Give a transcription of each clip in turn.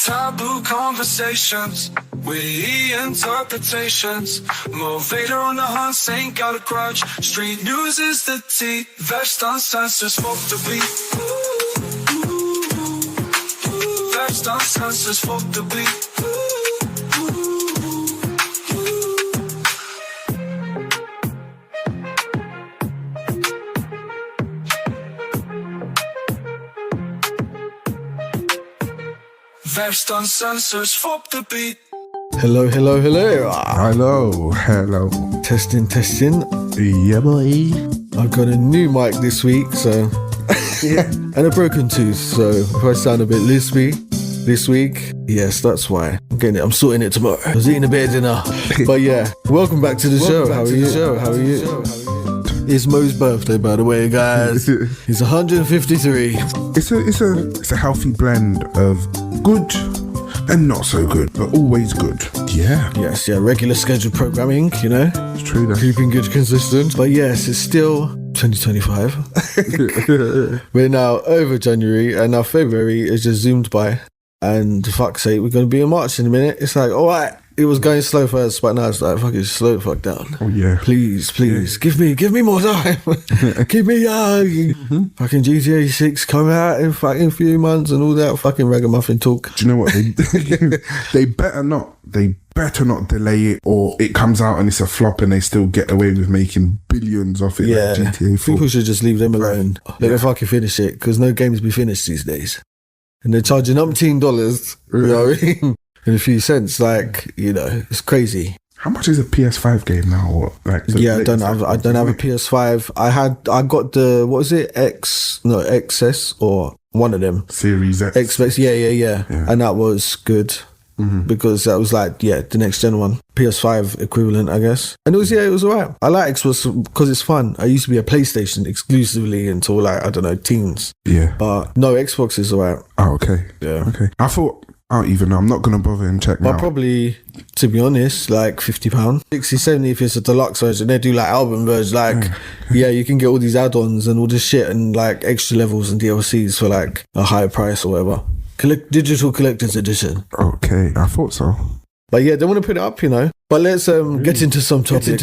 Taboo conversations, witty interpretations. Moe Vader on the hunt, Saint got a grudge. Street news is the tea. Vexxed, Uncensored, smoke the beat. Vexxed, Uncensored, smoke the beat. Vexxed, Uncensored, fuck the beat. Hello. Hello. Testing. Yeah, boy. I've got a new mic this week, so and a broken tooth. So if I sound a bit lispy this week, yes, that's why. I'm sorting it tomorrow. I was eating a bit of dinner, but yeah. Welcome back to the show. How are you? It's Mo's birthday, by the way, guys. He's 153. It's a healthy blend of good and not so good, but always good. Yeah. Yes, regular scheduled programming, you know. It's true, though. Keeping good consistent. But yes, it's still 2025. We're now over January, and now February is just zoomed by. And fuck's sake, we're going to be in March in a minute. It's like, all right, it was going slow first, but now it's like, fucking slow the fuck down. Oh, yeah. Please, give me more time. Keep me young. Mm-hmm. Fucking GTA 6 come out in fucking few months and all that fucking ragamuffin talk. Do you know what? They better not. They better not delay it, or it comes out and it's a flop and they still get away with making billions off it. Yeah. Like GTA 4. People should just leave them alone. Let them fucking finish it, because no games be finished these days. And they're charging umpteen dollars, you know what I mean? In a few cents, like, you know, it's crazy. How much is a PS5 game now? Or like I don't have a PS5. I got the, what is it? XS or one of them. Series X. Xbox, yeah. And that was good. Mm-hmm. Because that was like, the next gen one. PS5 equivalent, I guess. And it was alright. I like Xbox because it's fun. I used to be a PlayStation exclusively until like, I don't know, teens. Yeah. But no, Xbox is alright. Oh, okay. Yeah. Okay. I thought, I don't even know. I'm not going to bother and check now. But probably, to be honest, like £50. 60, 70 if it's a deluxe version. They do like album versions. Like, you can get all these add-ons and all this shit and like extra levels and DLCs for like a higher price or whatever. Digital collector's edition. Okay, I thought so. But yeah, they want to put it up, you know. But let's get into some topic.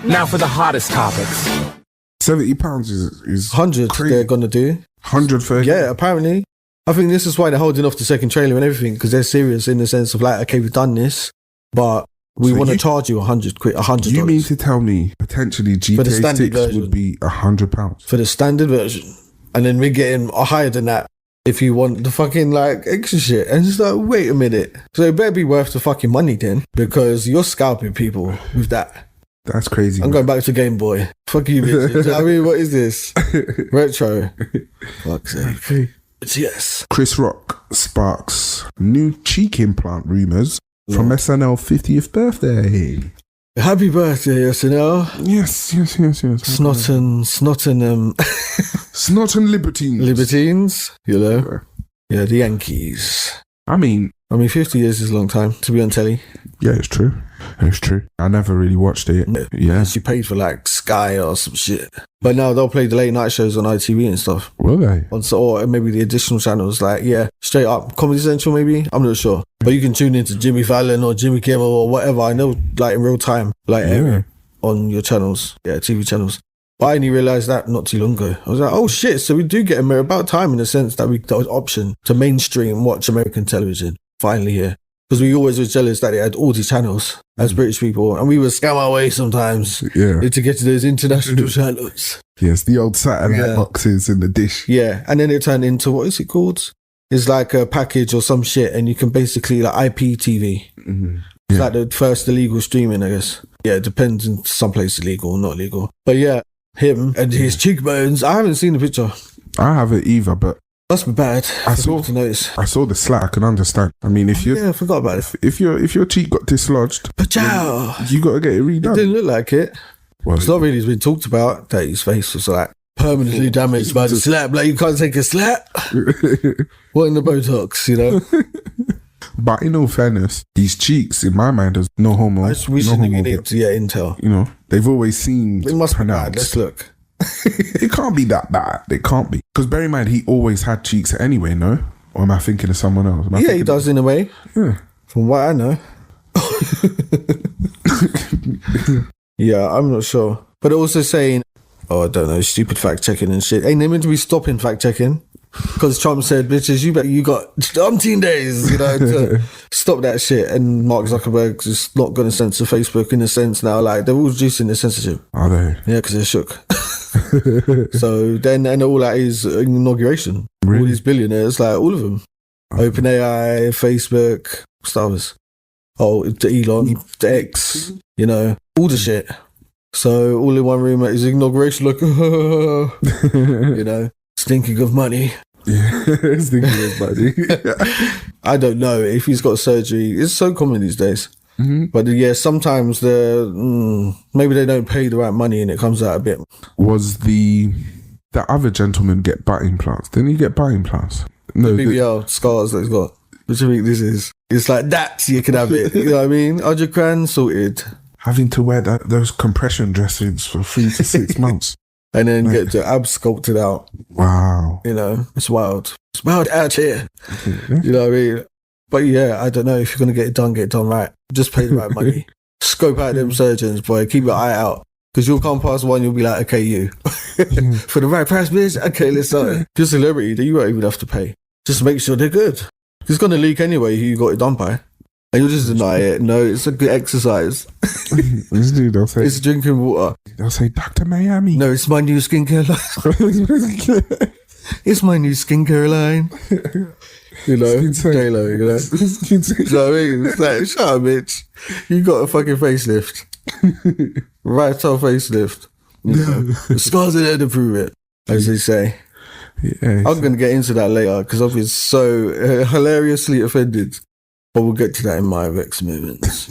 Now for the hottest topics. £70 is 100 crazy. They're gonna do 100 for yeah, apparently. I think this is why they're holding off the second trailer and everything, because they're serious in the sense of like, okay, we've done this, but we want to charge you $100. You mean to tell me potentially GTA 6 would be £100 for the standard version, and then we're getting higher than that if you want the fucking like extra shit? And it's like, wait a minute, so it better be worth the fucking money then, because you're scalping people with that. That's crazy. I'm going back to Game Boy. Fuck you, bitches. I mean, what is this? Retro. Fuck's sake. Yes. Chris Rock sparks new cheek implant rumours from SNL 50th birthday. Happy birthday, SNL. Yes. Snottin' Libertines, you know. Yeah, the Yankees. I mean, 50 years is a long time to be on telly. Yeah, it's true. I never really watched it. Yeah. You paid for like Sky or some shit. But now they'll play the late night shows on ITV and stuff. Will they? Or maybe the additional channels, like, straight up Comedy Central maybe? I'm not sure. But you can tune into Jimmy Fallon or Jimmy Kimmel or whatever. I know, like in real time, like on your channels. Yeah, TV channels. But I only realised that not too long ago. I was like, oh shit, so we do get about time in the sense that we got an option to mainstream watch American television. Finally here. Because we always were jealous that they had all these channels as British people, and we would scam our way sometimes to get to those international channels. Yes, the old satellite boxes in the dish. Yeah, and then it turned into, what is it called? It's like a package or some shit, and you can basically, like IPTV. Mm-hmm. It's like the first illegal streaming, I guess. Yeah, it depends. In some places legal, not legal. But yeah, him and his cheekbones. I haven't seen the picture. I haven't either, but must be bad. I saw the slat. I can understand. I mean, if you I forgot about it. If your cheek got dislodged, you got to get it redone. It didn't look like it. Well, it's not really been talked about that his face was like permanently damaged by the slap. Like, you can't take a slap. What in the Botox, you know? But in all fairness, these cheeks, in my mind, there's no homo. We shouldn't get intel. You know, they've always seemed. It must be bad. Let's look. It can't be that bad. It can't be. Because bear in mind, he always had cheeks anyway, no? Or am I thinking of someone else? Yeah, he does in a way. Yeah. From what I know. Yeah, I'm not sure. But also saying, I don't know, stupid fact checking and shit. Ain't they meant to be stopping fact checking? Because Trump said, bitches, you got umpteen days, to stop that shit. And Mark Zuckerberg's just not going to censor Facebook in a sense now. Like, they're all reducing the censorship. Are they? Yeah, because they're shook. So then, and all that is inauguration. Really? All these billionaires, like all of them. OpenAI, Facebook, Stars. Oh, Elon, X, all the shit. So all in one room at his inauguration, like, stinking of money. Yeah, stinking of money. I don't know if he's got surgery. It's so common these days. Mm-hmm. But yeah, sometimes maybe they don't pay the right money and it comes out a bit. Was the other gentleman get butt implants? Didn't he get butt implants? No, the BBL scars that he's got. What do you think this is? It's like that, you can have it. You know what I mean? 100 grand sorted. Having to wear those compression dressings for 3 to 6 months. And then get the abs sculpted out. Wow. It's wild. It's wild out here. You know what I mean? But yeah, I don't know. If you're going to get it done right. Just pay the right money. Scope out them surgeons, boy. Keep your eye out. Because you'll come past one, you'll be like, okay, you. For the right price, bitch? Okay, let's start. If you're a celebrity, then you won't even have to pay. Just make sure they're good. It's going to leak anyway who you got it done by. And you'll just deny it. No, it's a good exercise. It's drinking water. They'll say, Dr. Miami. No, it's my new skincare line. It's my new skincare line. J-Lo, You know what I mean? It's like, shut up, bitch. You got a fucking facelift. Right top facelift. The scars are there to prove it, as they say. Yeah, I'm going to get into that later because I've been so hilariously offended. But we'll get to that in my Vexxed moments.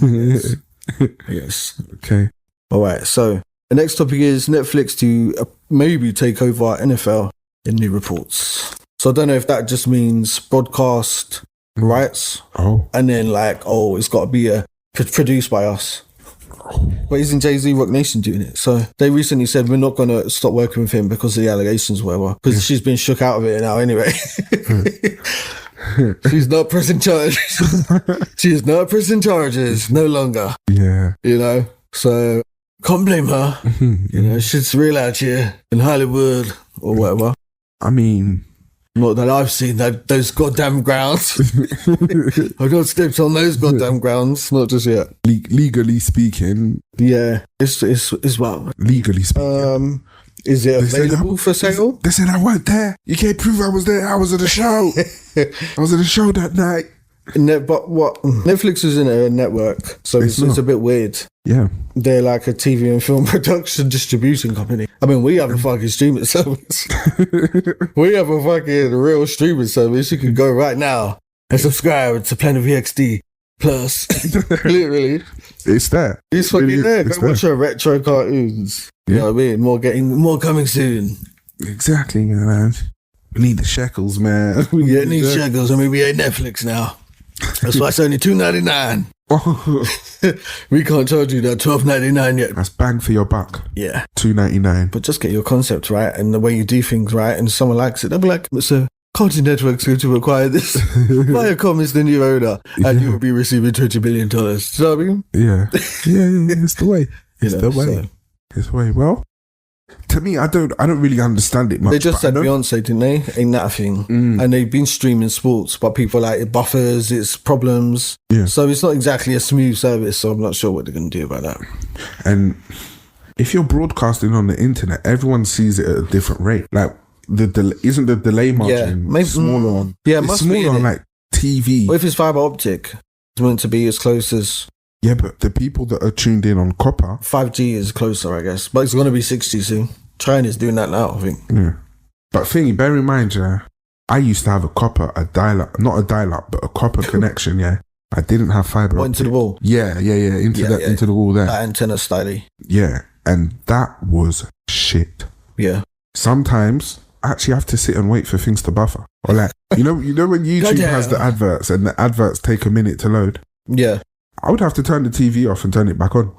Yes. Okay. All right. So the next topic is Netflix to maybe take over NFL in new reports. So I don't know if that just means broadcast rights. Oh. And then it's got to be produced by us. But isn't Jay-Z Rock Nation doing it? So they recently said we're not going to stop working with him because of the allegations, whatever. Because she's been shook out of it now anyway. She's not pressing charges. She is not pressing charges no longer. Yeah. So can't blame her. Shit's real out here in Hollywood or whatever. I mean, not that I've seen those goddamn grounds. I've not stepped on those goddamn grounds, not just yet. Legally speaking. Yeah, it's wild. Legally speaking. Is it available for sale? They said I wasn't there. You can't prove I was there. I was at a show. I was at a show that night. But what? Netflix is in a network, so it's a bit weird. Yeah. They're like a TV and film production distribution company. I mean, we have a fucking streaming service. We have a fucking real streaming service. You can go right now and subscribe to Planet VXD Plus. Literally. It's there. It's fucking there. Go watch your retro cartoons. You know what I mean? More coming soon. Exactly, man. We need the shekels, man. We need shekels. I mean, we ain't Netflix now. That's why it's only $2.99. We can't charge you that $12.99 yet. That's bang for your buck. Yeah. $2.99. But just get your concept right and the way you do things right, and someone likes it, they'll be like, so Cartoon Network's going to acquire this. Viacom is the new owner, and you will be receiving $20 billion. Do you know what I mean? Yeah. Yeah, it's the way. It's the way. It's the way. Well, to me, I don't really understand it much. They just said Beyoncé, didn't they? Ain't that a thing? And they've been streaming sports, but people like it buffers, it's problems. Yeah. So it's not exactly a smooth service, so I'm not sure what they're going to do about that. And if you're broadcasting on the internet, everyone sees it at a different rate. Like, isn't the delay margin smaller on? Yeah, it it's must smaller be on like TV. Well, if it's fiber optic, it's meant to be as close as. Yeah, but the people that are tuned in on copper, 5G is closer, I guess, but it's going to be 60 soon. China's doing that now, I think. Yeah, but bear in mind, I used to have a copper, not a dial-up, but a copper connection. Yeah, I didn't have fiber. Into the wall. Yeah, into the wall there. That antenna styly. Yeah, and that was shit. Yeah. Sometimes I actually have to sit and wait for things to buffer, or like you know when YouTube has the adverts and the adverts take a minute to load. Yeah. I would have to turn the TV off and turn it back on.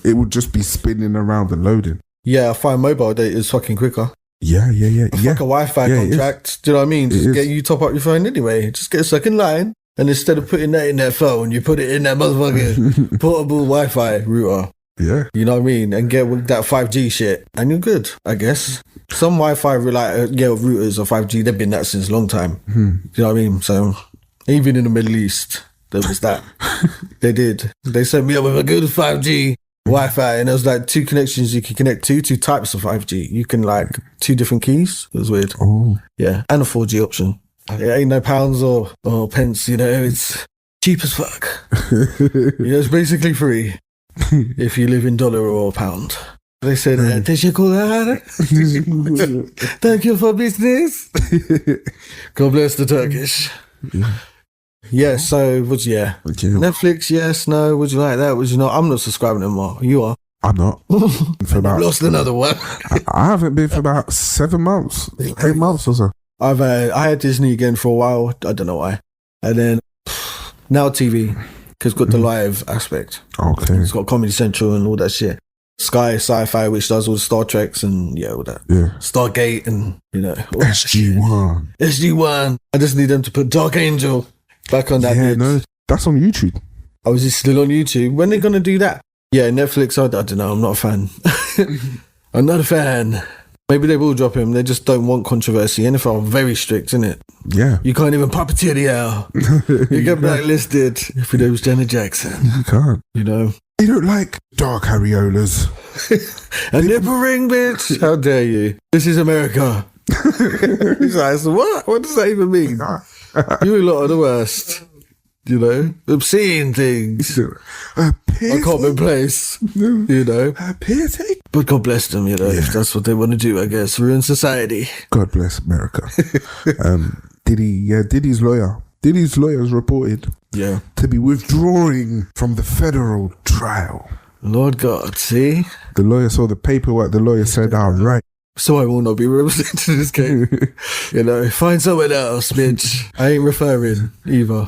It would just be spinning around and loading. Yeah, I find mobile data is fucking quicker. Yeah. Like a Wi-Fi contract. Do you know what I mean? Just get you top up your phone anyway. Just get a second line. And instead of putting that in their phone, you put it in that motherfucking portable Wi-Fi router. Yeah. You know what I mean? And get with that 5G shit. And you're good, I guess. Some Wi-Fi routers or 5G, they've been that since a long time. You know what I mean? So even in the Middle East, there was that. They did. They set me up with a good 5G Wi-Fi, and there was like 2 connections you can connect to, 2 types of 5G. You can like 2 different keys. It was weird. Oh. Yeah. And a 4G option. It ain't no pounds or pence, you know, it's cheap as fuck. It's basically free if you live in dollar or pound. They said, teşekkürler. Thank you for business. God bless the Turkish. Yeah, so Netflix, yes, no, would you like that? Would you not? I'm not subscribing anymore. You are? I'm not. For about, lost another one. I haven't been for about 7 months, 8 months or so. I had Disney again for a while. I don't know why. And then now TV, because it's got the live aspect. Okay. It's got Comedy Central and all that shit. Sky Sci-Fi, which does all the Star Treks and all that. Yeah. Stargate and, all that SG-1. SG-1. I just need them to put Dark Angel back on that. Yeah, no, that's on YouTube. Oh, is it still on YouTube? When are they going to do that? Yeah, Netflix, I don't know. I'm not a fan. I'm not a fan. Maybe they will drop him. They just don't want controversy. NFL are very strict, isn't it? Yeah. You can't even puppeteer the owl. You get blacklisted if it was Janet Jackson. You can't. They don't like dark areolas. A nipple ring, bitch. How dare you? This is America. He's like, so what? What does that even mean? You lot are the worst. Obscene things. Are commonplace. But God bless them, if that's what they want to do, I guess. Ruin society. God bless America. Diddy's lawyer. Diddy's lawyers reported to be withdrawing from the federal trial. Lord God, see? The lawyer saw the paperwork. The lawyer said, all right. So I will not be represented in this game. Find someone else, bitch. I ain't referring either.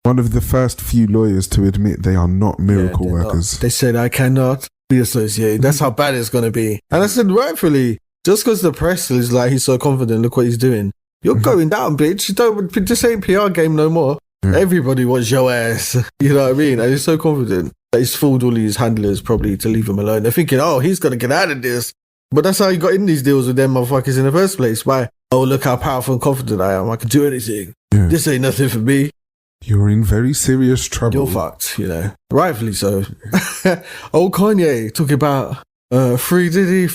One of the first few lawyers to admit they are not miracle workers. They said, I cannot be associated. That's how bad it's going to be. And I said, rightfully, just because the press is like, he's so confident, look what he's doing. You're going down, bitch. This ain't PR game no more. Yeah. Everybody wants your ass. You know what I mean? And he's so confident that he's fooled all his handlers probably to leave him alone. They're thinking, he's going to get out of this. But that's how he got in these deals with them motherfuckers in the first place. Why? Oh, look how powerful and confident I am. I can do anything. Yeah. This ain't nothing for me. You're in very serious trouble. You're fucked, Rightfully so. Old Kanye talking about free Diddy.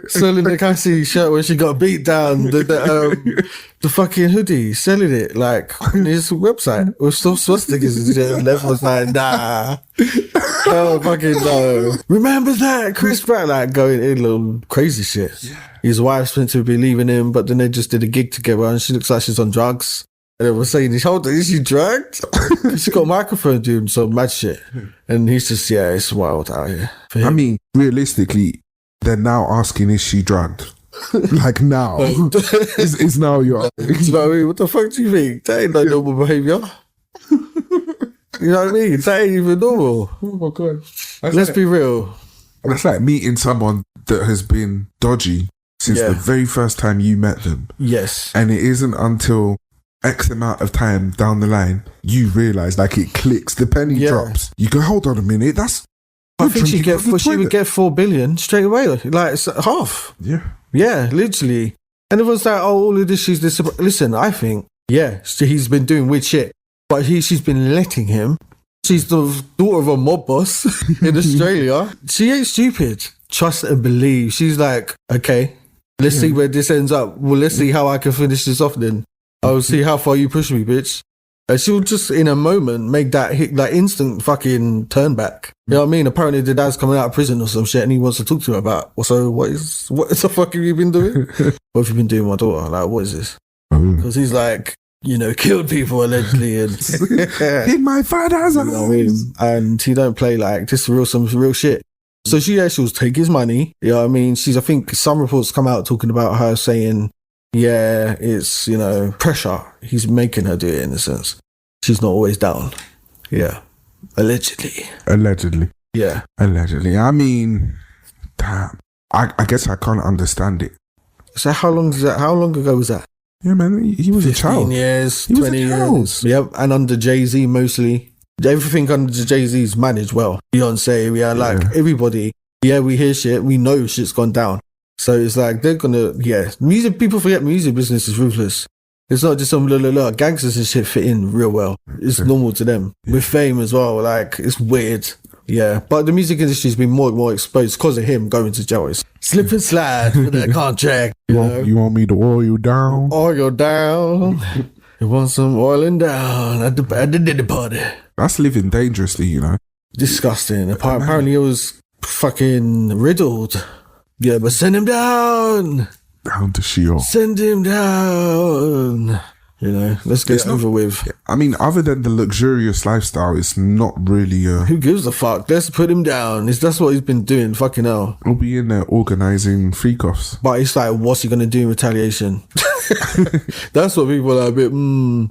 Selling the Cassie shirt when she got beat down. The fucking hoodie. Selling it like on his website with still swastikas and left was like, nah. Oh, fucking no. Remember that? Chris Pratt like going in little crazy shit. Yeah. His wife's meant to be leaving him, but then they just did a gig together and she looks like she's on drugs. And they were saying, is she drugged? She got a microphone doing some mad shit. And he's just, it's wild out here. I mean, realistically, they're now asking, is she drugged? Like now. Is now your... Do you know what I mean? What the fuck do you think? That ain't no normal behaviour. You know what I mean? That ain't even normal. Oh my God. Let's be real. That's like meeting someone that has been dodgy since the very first time you met them. Yes. And it isn't until X amount of time down the line, you realise, like, it clicks, the penny drops. You go, hold on a minute, I think she would get 4 billion straight away. Like, it's half. Yeah. Yeah, literally. And it was like, all of this, listen, I think, he's been doing weird shit, but she's been letting him. She's the daughter of a mob boss in Australia. She ain't stupid. Trust and believe. She's like, okay, let's see where this ends up. Well, let's see how I can finish this off then. I'll see how far you push me, bitch. And she'll just, in a moment, make that instant fucking turn back. You know what I mean? Apparently the dad's coming out of prison or some shit and he wants to talk to her about, so what the fuck have you been doing? What have you been doing with my daughter? Like, what is this? Because he's like, killed people allegedly and in my father's house. You know what I mean? And he don't play like this some real shit. So she'll take his money. You know what I mean? I think some reports come out talking about her saying, it's, pressure. He's making her do it in a sense. She's not always down. Yeah. Allegedly. Allegedly. Yeah. Allegedly. I mean, damn. I guess I can't understand it. So how long is that? How long ago was that? Yeah, man, he was a 15 child. years, He was a 20 child. years. Yep, and under Jay-Z mostly. Everything under Jay-Z's managed well. Beyonce, we are like everybody. Yeah, we hear shit. We know shit's gone down. So it's like they're gonna, music. People forget music business is ruthless. It's not just some gangsters and shit fit in real well. It's normal to them. With fame as well, like it's weird. Yeah, but the music industry's been more and more exposed because of him going to jail. It's slip and slide for that contract. You want me to oil you down? Oil down. You want some oiling down at the Diddy party. That's living dangerously, you know. Disgusting. Apparently it was fucking riddled. Yeah, but send him down. Down to Sheol. Send him down. You know, let's get it over with. I mean, other than the luxurious lifestyle, it's not really Who gives a fuck? Let's put him down. That's what he's been doing. Fucking hell. We'll be in there organising freak-offs. But it's like, what's he going to do in retaliation? That's what people are a bit,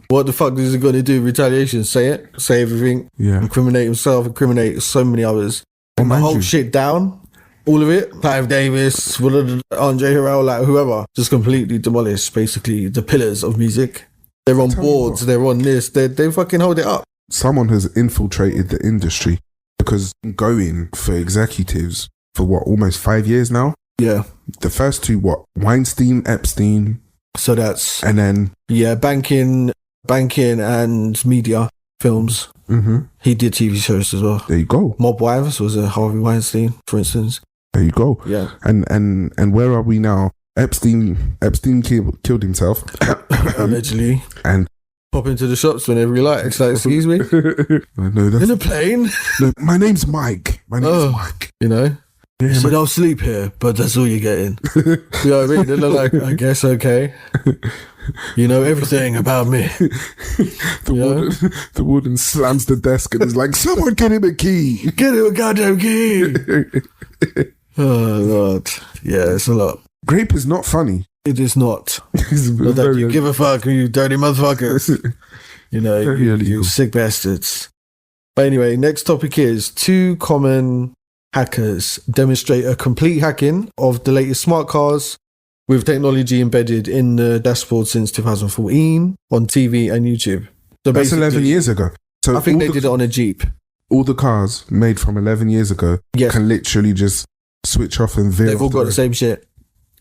what the fuck is he going to do in retaliation? Say it. Say everything. Yeah. Incriminate himself. Incriminate so many others. And the whole shit down. All of it. Clive Davis, Andre Harrell, like whoever. Just completely demolished, basically, the pillars of music. They're on boards, they're on this, they fucking hold it up. Someone has infiltrated the industry because going for executives for almost 5 years now? Yeah. The first two, Weinstein, Epstein. So that's... And then... Yeah, banking and media films. Mm-hmm. He did TV shows as well. There you go. Mob Wives was a Harvey Weinstein, for instance. There you go. Yeah. And where are we now? Epstein killed himself. Allegedly. And pop into the shops whenever you like. It's like, excuse me? No, that's... In a plane? No, my name's Mike. Mike. You know? Yeah, he said, I'll sleep here, but that's all you're getting. You know what I mean? And they're like, I guess okay. You know everything about me. The warden slams the desk and is like, someone get him a key. Get him a goddamn key. Oh, Lord. Yeah, it's a lot. Grape is not funny. It is not. Not that you give a fuck, you dirty motherfuckers. You know, you sick bastards. But anyway, next topic is 2 common hackers demonstrate a complete hacking of the latest smart cars with technology embedded in the dashboard since 2014 on TV and YouTube. So that's 11 years ago. So I think they did it on a Jeep. All the cars made from 11 years ago can literally just switch off and veer. They've all got the same shit.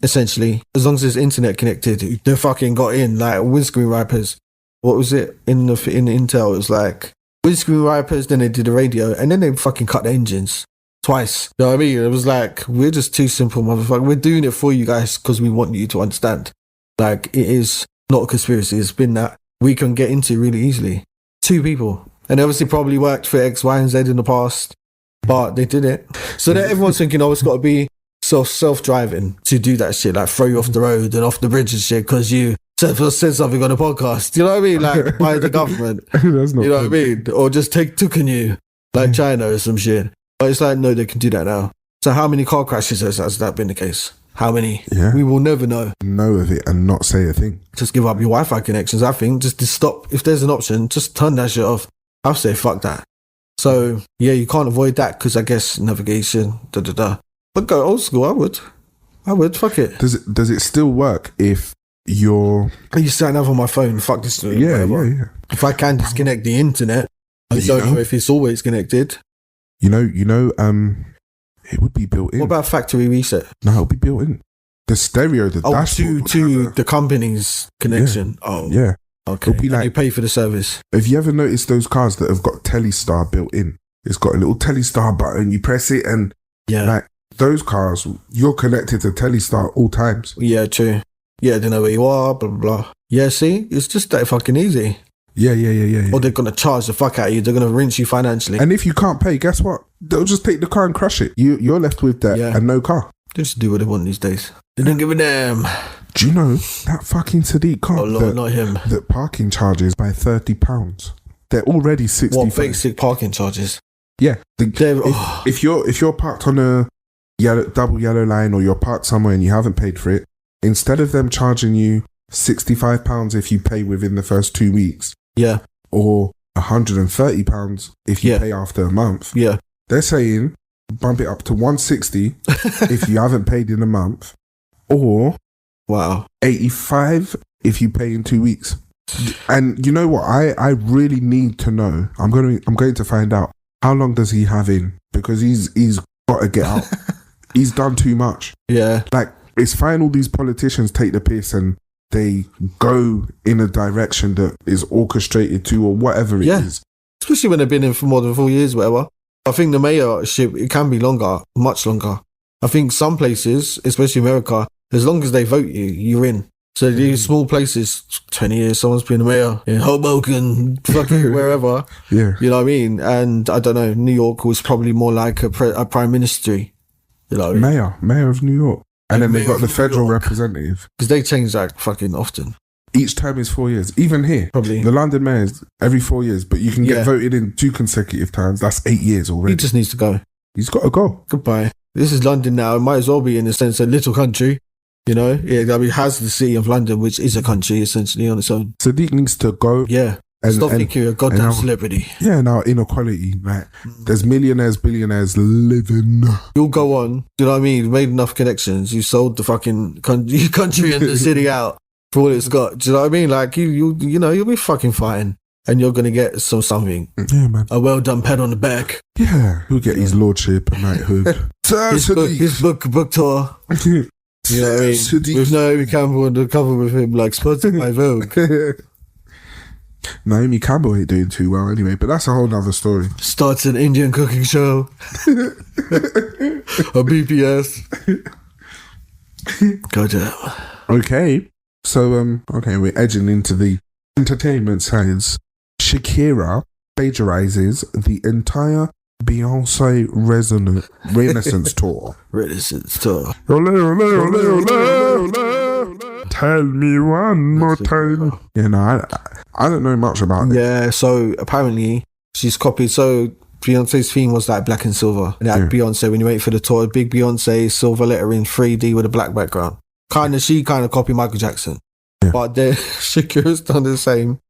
Essentially, as long as there's internet connected, they fucking got in like windscreen wipers. What was it in Intel? It was like windscreen wipers. Then they did the radio, and then they fucking cut the engines twice. You know what I mean? It was like, we're just too simple, motherfucker. We're doing it for you guys because we want you to understand. Like, it is not a conspiracy. It's been that we can get into really easily. 2 people, and obviously probably worked for X, Y, and Z in the past, but they did it. So that everyone's thinking, oh, it's got to be self-driving to do that shit, like throw you off the road and off the bridge and shit because you said something on a podcast. You know what I mean? Like by the government. That's not, you know what I mean? Or just taken you like China or some shit. But it's like, no, they can do that now. So how many car crashes has that been the case? How many? Yeah. We will never know. Know of it and not say a thing. Just give up your Wi-Fi connections, I think. Just to stop. If there's an option, just turn that shit off. I'll say fuck that. So yeah, you can't avoid that because I guess navigation, But go old school, I would, fuck it. Does it still work if you're... I used to have on my phone, fuck this. Yeah. If I can disconnect the internet, I don't know if it's always connected. You know, it would be built in. What about factory reset? No, it'll be built in. The stereo, the dashboard. To the company's connection. Yeah. Oh. Yeah. Okay. It'll be like, you pay for the service. Have you ever noticed those cars that have got Telestar built in? It's got a little Telestar button, you press it and... Yeah. Like, those cars, you're connected to Telestar all times. Yeah, true. Yeah, they know where you are, blah, blah, blah. Yeah, see? It's just that fucking easy. Yeah. Or they're going to charge the fuck out of you. They're going to rinse you financially. And if you can't pay, guess what? They'll just take the car and crush it. You're left with that and no car. They just do what they want these days. They don't give a damn. Do you know that fucking Sadiq car? Oh, Lord, not him. That parking charges by £30. They're already 65. What, basic parking charges? Yeah. If you're parked on a double yellow line or you're parked somewhere and you haven't paid for it, instead of them charging you £65 if you pay within the first 2 weeks, or £130 if you pay after a month, they're saying bump it up to 160 if you haven't paid in a month, or Wow. 85 if you pay in 2 weeks. And you know what? I really need to know. I'm going to find out, how long does he have in? Because he's got to get out. He's done too much. Yeah. Like, it's fine all these politicians take the piss and they go in a direction that is orchestrated to, or whatever it is. Especially when they've been in for more than 4 years, whatever. I think the mayorship, it can be longer, much longer. I think some places, especially America, as long as they vote you, you're in. So these small places, 20 years, someone's been a mayor in Hoboken, fucking wherever. Yeah. You know what I mean? And I don't know, New York was probably more like a prime ministry. You know what I mean? Mayor of New York. And then they've got the federal representative. Because they change that fucking often. Each term is 4 years. Even here, Probably. the London mayor is every 4 years, but you can get voted in 2 consecutive times. That's 8 years already. He just needs to go. He's got to go. Goodbye. This is London now. It might as well be, in a sense, a little country. You know? Yeah, I mean, it has the city of London, which is a country, essentially, on its own. Sadiq needs to go. Yeah. Stop thinking you're a goddamn celebrity. Yeah, now inequality. Like, there's millionaires, billionaires living. You'll go on. Do you know what I mean? You've made enough connections. You sold the fucking country and the city out for all it's got. Do you know what I mean? Like, you know, you'll be fucking fine. And you're going to get something. Yeah, man. A well done pat on the back. Yeah. He'll get his lordship and knighthood. his book tour. You know what I mean? With Naomi Campbell on the cover with him, like, sponsored by Vogue. Naomi Campbell ain't doing too well anyway, but that's a whole nother story. Starts an Indian cooking show. A BPS. Goddamn. Okay. So, we're edging into the entertainment science. Shakira plagiarizes the entire Beyoncé Renaissance tour. Renaissance tour. Tell me one more time. You know, I don't know much about it. Yeah, so apparently she's copied. So Beyonce's theme was like black and silver. And that Beyonce, when you wait for the tour, big Beyonce, silver lettering, 3D with a black background. She kind of copied Michael Jackson. Yeah. But then Shakira's done the same.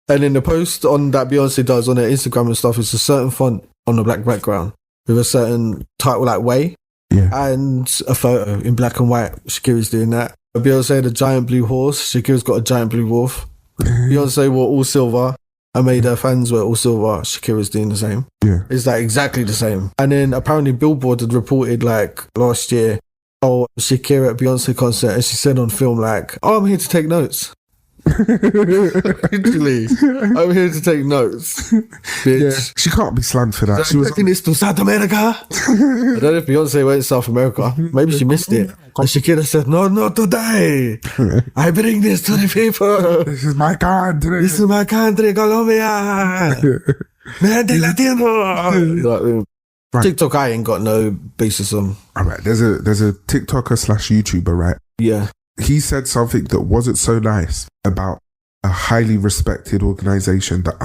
And in the post on that Beyonce does on her Instagram and stuff, it's a certain font on the black background with a certain title like Way. Yeah. And a photo in black and white. Shakira's doing that. Beyonce had a giant blue horse. Shakira's got a giant blue wolf. Beyonce wore all silver. I made her fans wear all silver. Shakira's doing the same. Yeah. It's like exactly the same. And then apparently Billboard had reported like last year, Shakira at Beyonce concert, and she said on film like, I'm here to take notes. Literally, I'm here to take notes, bitch. Yeah, she can't be slammed for that. She was taking this to South America. I don't know if Beyonce went to South America. Maybe she missed it. And Shakira said, no, not today. I bring this to the people. This is my country. This is my country, Colombia. Man de Latino. Right. TikTok, I ain't got no basis on. All right, there's a TikToker / YouTuber, right? Yeah. He said something that wasn't so nice about a highly respected organization that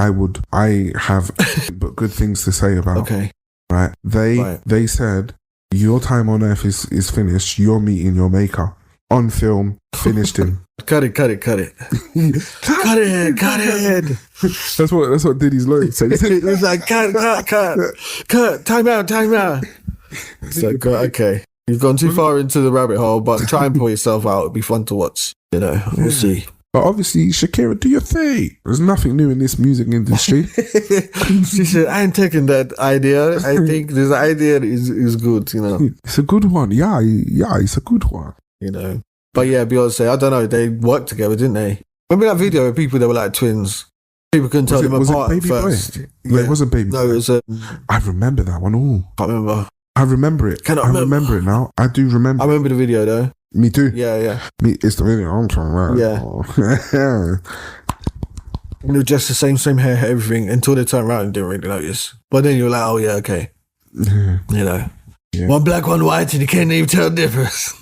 I have but good things to say about. Okay. Right. They said, your time on earth is finished. You're meeting your maker. On film, finished him. Cut it. Cut it. That's what Diddy's lawyer said. It's like, cut. Time out. It's like, okay. You've gone too far into the rabbit hole, but try and pull yourself out. It'll be fun to watch. You know, we'll see. But obviously, Shakira, do your thing. There's nothing new in this music industry. She said, I ain't taking that idea. I think this idea is good, you know. It's a good one. Yeah, it's a good one. You know. But yeah, Beyonce, I don't know. They worked together, didn't they? Remember that video of people that were like twins? People couldn't tell them apart at first. Yeah, it wasn't Baby Boy. No, it was I remember that one. Oh, can't remember. I remember it. I remember it now. I do remember. I remember the video though. Me too. Yeah. It's the video I'm talking about. Yeah. And they were just the same hair, everything, until they turned around and didn't really notice. But then you're like, oh yeah, okay. You know. Yeah. One black, one white, and you can't even tell the difference.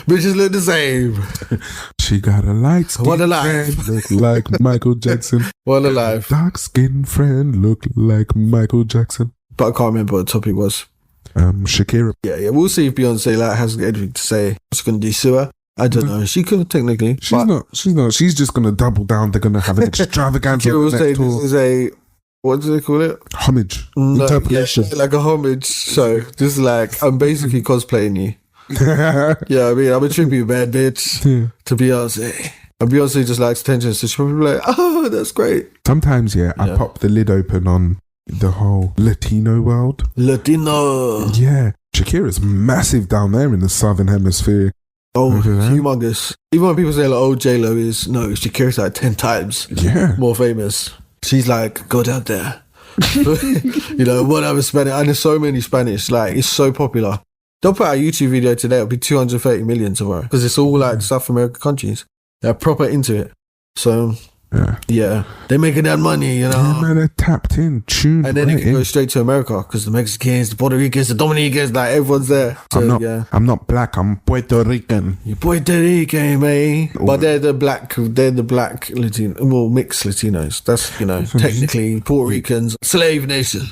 Bitches look the same. She got a light skin what a life. friend, look like Michael Jackson. What a life. Dark skin friend, look like Michael Jackson. But I can't remember what the topic was. Shakira. Yeah. We'll see if Beyonce has anything to say. She's going to sue her. I don't know. She could technically. She's not. She's just going to double down. They're going to have an extravaganza. Shakira will say this is a what do they call it? Homage. No, Interpolation. yeah, like a homage show. Just like, I'm basically cosplaying you. Yeah, I mean, I'm a tribute bad bitch to Beyonce. And Beyonce just likes attention, so she'll be like, oh, that's great. Sometimes, I pop the lid open on the whole Latino world. Latino. Yeah. Shakira's massive down there in the Southern Hemisphere. Oh, humongous. Even when people say, like, oh, J-Lo is, no, Shakira's like 10 times more famous. She's like, go down there. You know, whatever Spanish. And there's so many Spanish. Like, it's so popular. They'll put out a YouTube video today. It'll be 230 million tomorrow. Because it's all like South American countries. They're proper into it. So, yeah. They're making that money, you know. Yeah, man, they're tapped in, tuned. And then it can go straight to America because the Mexicans, the Puerto Ricans, the Dominicans, like everyone's there. So, I'm not black, I'm Puerto Rican. You're Puerto Rican, man. But they're the black Latino, well, mixed Latinos. That's, you know, technically Puerto Ricans, slave nation.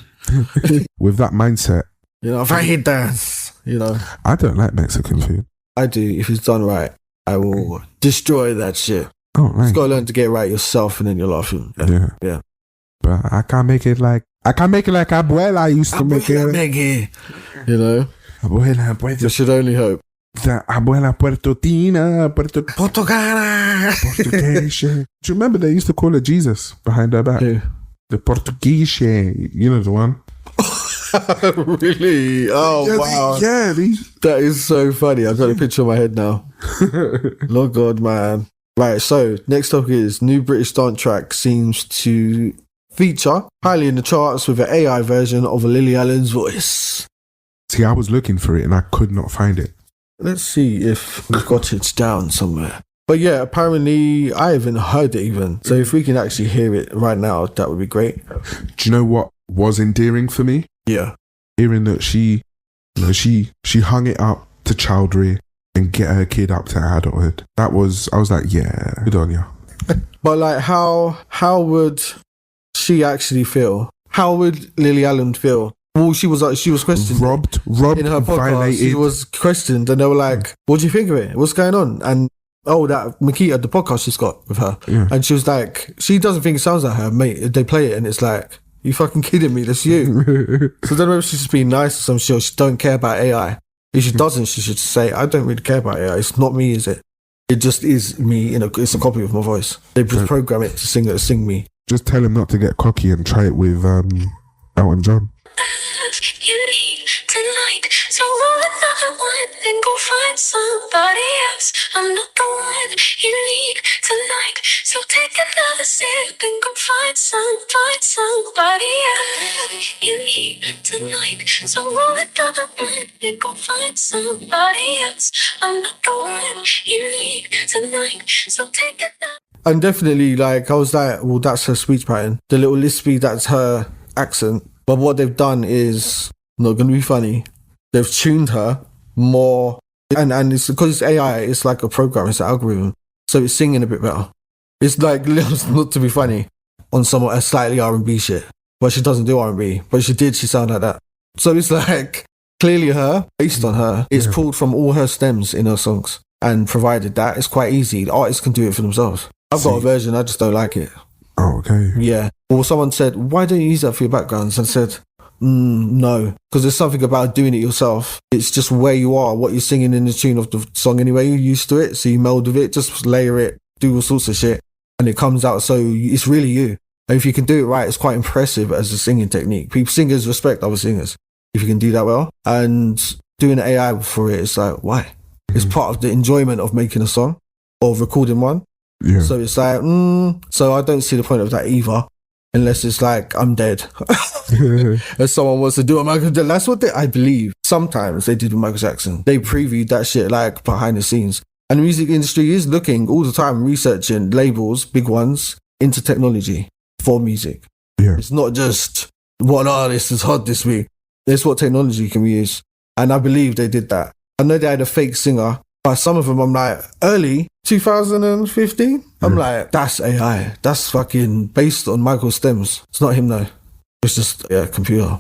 With that mindset. You know, fajitas, you know. I don't like Mexican food. I do. If it's done right, I will destroy that shit. Oh, right. You've got to learn to get it right yourself and then you're laughing. Yeah. But I can't make it like Abuela used to make it. You know? Abuela. You should only hope. The Abuela Puertorina, Portuguese. Do you remember they used to call her Jesus behind her back? Who? The Portuguese. You know the one. Really? Oh, yeah, wow. That is so funny. I've got a picture in my head now. Lord God, man. Right, so next topic is new British dance track seems to feature highly in the charts with an AI version of a Lily Allen's voice. See, I was looking for it and I could not find it. Let's see if we've got it down somewhere. But yeah, apparently I haven't heard it even. So if we can actually hear it right now, that would be great. Do you know what was endearing for me? Yeah. Hearing that she hung it up to childhood and get her kid up to adulthood. I was like, yeah, good on you. But like, how would she actually feel? How would Lily Allen feel? Well, she was questioned. Robbed in her podcast. Violated. She was questioned, and they were like, "What do you think of it? What's going on?" And that Makita, the podcast she's got with her, and she was like, she doesn't think it sounds like her, mate. They play it, and it's like, you fucking kidding me? That's you. So I don't know if she's just being nice or some shit. She don't care about AI. If she doesn't, she should say, I don't really care about AI. It's not me, is it? It just is me. It's a copy of my voice. They just program it to sing me. Just tell him not to get cocky and try it with Elton John. You need tonight, so roll another one and go find somebody else. I'm not the one you need tonight, so take another sip and go find somebody else. You need tonight, so roll another one and go find somebody else. I'm not the one you need tonight, so take another. And definitely, like, I was like, well, that's her speech pattern. The little lispy, that's her accent. But what they've done is not going to be funny. They've tuned her more, and it's because it's AI. It's like a program. It's an algorithm, so it's singing a bit better. It's like not to be funny on a slightly R&B shit, but she doesn't do R&B. But she did. She sounded like that. So it's like clearly her, based on her. It's pulled from all her stems in her songs and provided that. It's quite easy. The artists can do it for themselves. I've got a version. I just don't like it. Oh, okay. Yeah. Or someone said, why don't you use that for your backgrounds? And I said, no. Because there's something about doing it yourself. It's just where you are, what you're singing in the tune of the song anyway. You're used to it, so you meld with it, just layer it, do all sorts of shit. And it comes out, so it's really you. And if you can do it right, it's quite impressive as a singing technique. Singers respect other singers if you can do that well. And doing AI for it, it's like, why? It's part of the enjoyment of making a song or recording one. Yeah. So it's like, so I don't see the point of that either, unless it's like, I'm dead. If someone wants to do a Michael Jackson, that's what I believe. Sometimes they did with Michael Jackson. They previewed that shit like behind the scenes. And the music industry is looking all the time, researching labels, big ones, into technology for music. Yeah. It's not just what artist is hot this week. It's what technology can we use. And I believe they did that. I know they had a fake singer. But some of them, I'm like, early 2015, I'm like, that's AI. That's fucking based on Michael stems. It's not him though. It's just, computer.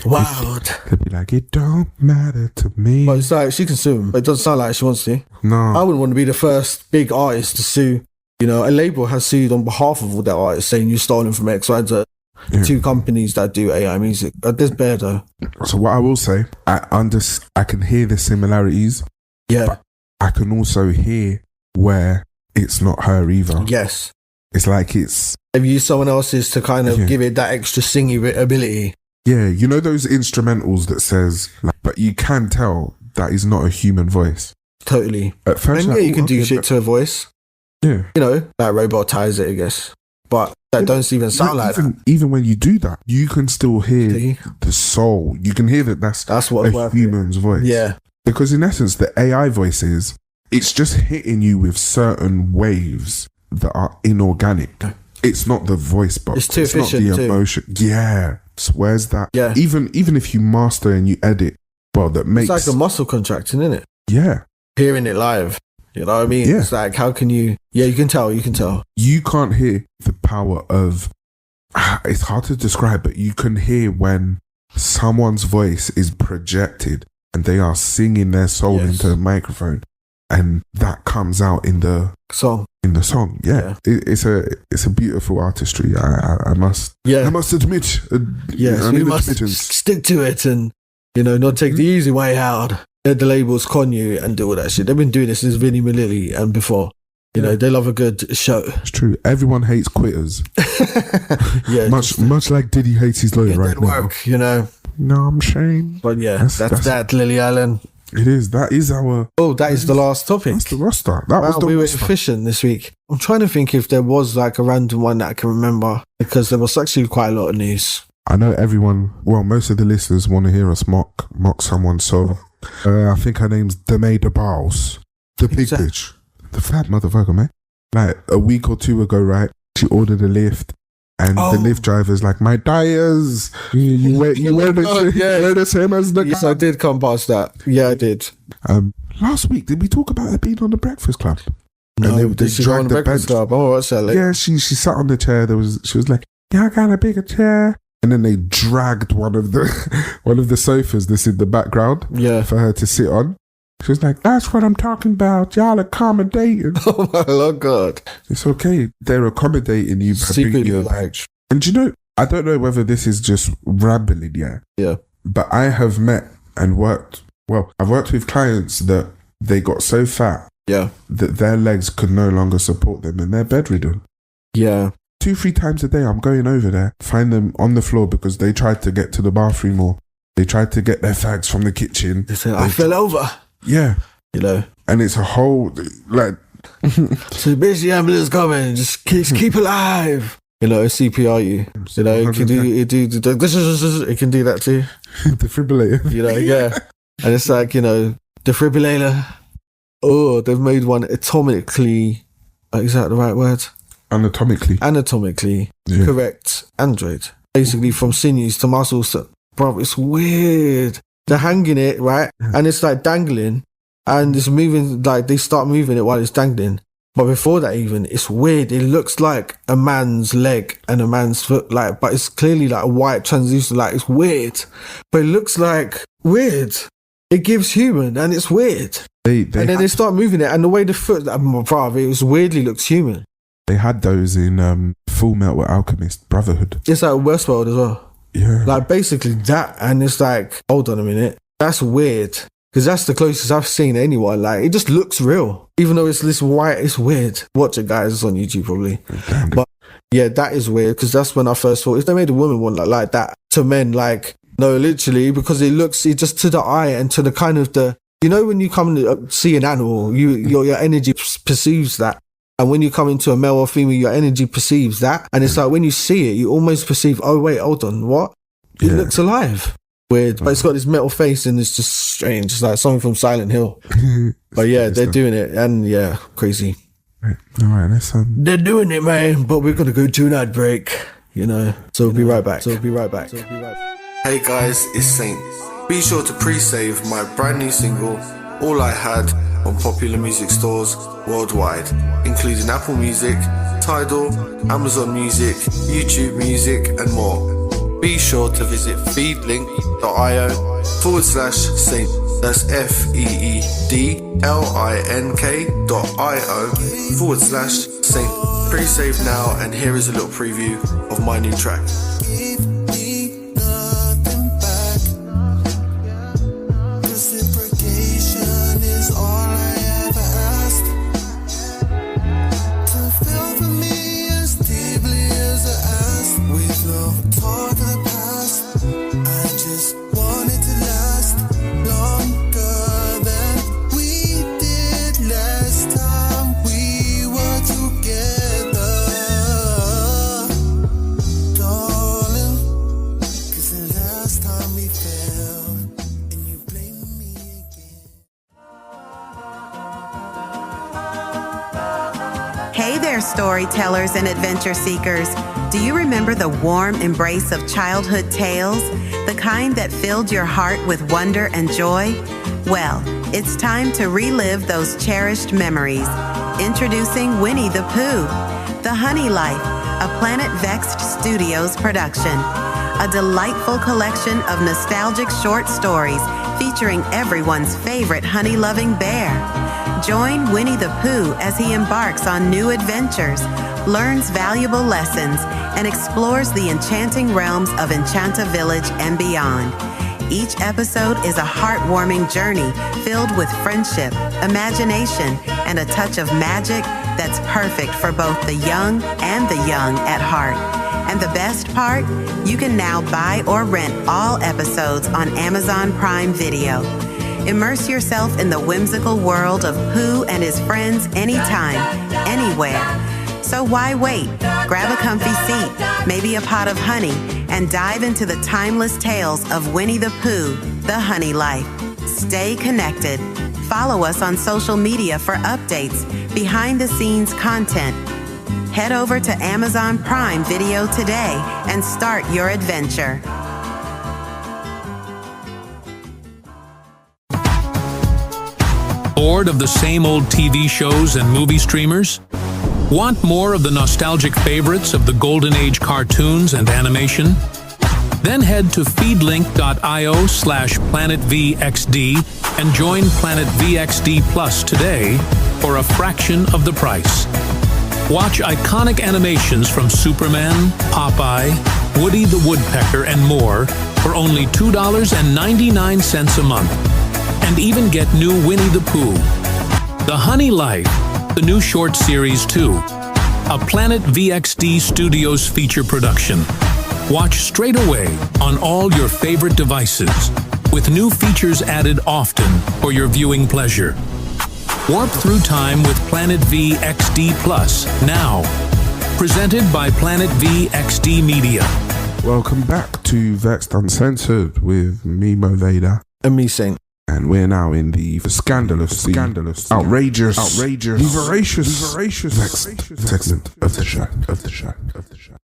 Wild. They'd be like, it don't matter to me. But it's like, she can sue him. But it doesn't sound like she wants to. No. I wouldn't want to be the first big artist to sue. You know, a label has sued on behalf of all their artists saying you've stolen from X, Y, Z. two companies that do AI music. There's bare though. So what I will say, I can hear the similarities. Yeah. But I can also hear where it's not her either. Yes. It's like it's... They've used someone else's to kind of give it that extra singy ability. Yeah, you know those instrumentals that says, like, but you can tell that is not a human voice. Totally. At first, And you can do shit to a voice. Yeah. You know, like robotize it, I guess. But that don't even sound like that. Even when you do that, you can still hear the soul. You can hear that's what's a human's voice. Yeah. Because in essence, the AI voices, it's just hitting you with certain waves that are inorganic. It's not the voice box. It's too efficient. Not the emotion. Yeah. So where's that? Yeah. Even if you master and you edit, well, that makes... It's like a muscle contracting, isn't it? Yeah. Hearing it live. You know what I mean? Yeah. It's like, how can you... Yeah, you can tell. You can't hear the power of... It's hard to describe, but you can hear when someone's voice is projected and they are singing their soul into a microphone, and that comes out in the song. Yeah. It's a beautiful artistry. I must admit. You must stick to it and, you know, not take the easy way out. Let the labels con you and do all that shit. They've been doing this since Vinnie Malili and before. You know, they love a good show. It's true. Everyone hates quitters. Yeah. much like Diddy hates his lawyer right now. Work, you know. No, I'm ashamed. But yeah, that's that, Lily Allen. It is. That is our... Oh, that is the last topic. That's the roster. That was the we were roster. efficient this week. I'm trying to think if there was like a random one that I can remember, because there was actually quite a lot of news. I know everyone, well, most of the listeners want to hear us mock someone, so I think her name's Deme the Boss. The big bitch. The fat motherfucker, man. Like a week or two ago, right? She ordered a lift. And the lift driver's like, my tires. You wear the same as the... Yes, I did come past that. Yeah, I did. Last week, did we talk about her being on the Breakfast Club? No, and did she go on the Breakfast Club? Oh, what's that like? Yeah, she sat on the chair. She was like, yeah, I got a bigger chair. And then they dragged one of the sofas that's in the background for her to sit on. She was like, that's what I'm talking about. Y'all accommodating. Oh my Lord God. It's okay. They're accommodating you. Secretly, and you know, I don't know whether this is just rambling, yeah. But I have met and worked, I've worked with clients that they got so fat that their legs could no longer support them and they're bedridden. Yeah. 2-3 times a day, I'm going over there, find them on the floor because they tried to get to the bathroom or they tried to get their fags from the kitchen. They said, I fell over. Yeah. You know. And it's a whole, like... So basically, ambulance coming, just keep alive. You know, CPR you. You know, it can do that too. Defibrillator. You know, yeah. And it's like, you know, defibrillator. Oh, they've made one atomically, is that the right word? Anatomically correct android. Basically from sinews to muscles to, bro, it's weird. They're hanging it, right? And it's like dangling and it's moving, like they start moving it while it's dangling. But before that even, it's weird. It looks like a man's leg and a man's foot, like, but it's clearly like a white translucent, like it's weird. But it looks like weird. It gives human and it's weird. And then they start moving it and the way the foot, bro, it was weirdly looks human. They had those in Full Metal Alchemist Brotherhood. It's like Westworld as well. Yeah. Like basically that, and it's like, hold on a minute, that's weird. Because that's the closest I've seen anyone. Like, it just looks real. Even though it's this white, it's weird. Watch it, guys. It's on YouTube probably. But yeah, that is weird. Because that's when I first thought, if they made a woman one like that to men, like, no, literally, because it just to the eye and to the kind of you know, when you come to see an animal, your energy perceives that. And when you come into a male or female, your energy perceives that. And it's like when you see it, you almost perceive, oh, wait, hold on, what? It looks alive. Weird. But it's got this metal face and it's just strange. It's like something from Silent Hill. But yeah, they're doing it. And yeah, crazy. Right. All right, let's... They're doing it, man. But we're going to go to an ad break, you know. So we'll be right back. Hey guys, it's Saint. Be sure to pre-save my brand new single, All I Had, on popular music stores worldwide, including Apple Music, Tidal, Amazon Music, YouTube Music, and more. Be sure to visit feedlink.io/Saint. That's feedlink.io/Saint. Pre-save now, and here is a little preview of my new track. gave me nothing back. Reciprocation is all I ever asked. To feel for me as deeply as I asked. With no talk of the past, I just wanted to last longer than we did last time we were together, darling. 'Cause the last time we fell, and you blame me again. Hey there, storytellers and adventure seekers. Do you remember the warm embrace of childhood tales? The kind that filled your heart with wonder and joy? Well, it's time to relive those cherished memories. Introducing Winnie the Pooh, The Honey Life, a Planet Vexxed Studios production. A delightful collection of nostalgic short stories featuring everyone's favorite honey-loving bear. Join Winnie the Pooh as he embarks on new adventures, learns valuable lessons, and explores the enchanting realms of Enchanta Village and beyond. Each episode is a heartwarming journey filled with friendship, imagination, and a touch of magic that's perfect for both the young and the young at heart. And the best part? You can now buy or rent all episodes on Amazon Prime Video. Immerse yourself in the whimsical world of Pooh and his friends anytime, anywhere. So why wait? Grab a comfy seat, maybe a pot of honey, and dive into the timeless tales of Winnie the Pooh, The Honey Life. Stay connected. Follow us on social media for updates, behind-the-scenes content. Head over to Amazon Prime Video today and start your adventure. Bored of the same old TV shows and movie streamers? Want more of the nostalgic favorites of the golden age cartoons and animation? Then head to feedlink.io/PlanetVXD and join Planet VXD Plus today for a fraction of the price. Watch iconic animations from Superman, Popeye, Woody the Woodpecker, and more for only $2.99 a month. And even get new Winnie the Pooh. The Honey Life, the new short series too. A Planet VXD Studios feature production. Watch straight away on all your favorite devices, with new features added often for your viewing pleasure. Warp through time with Planet VXD Plus now. Presented by Planet VXD Media. Welcome back to Vexxed Uncensored with me, Moe Vader. And me, Saint. And we're now in the scandalous, outrageous, voracious Vexxed segment of the show.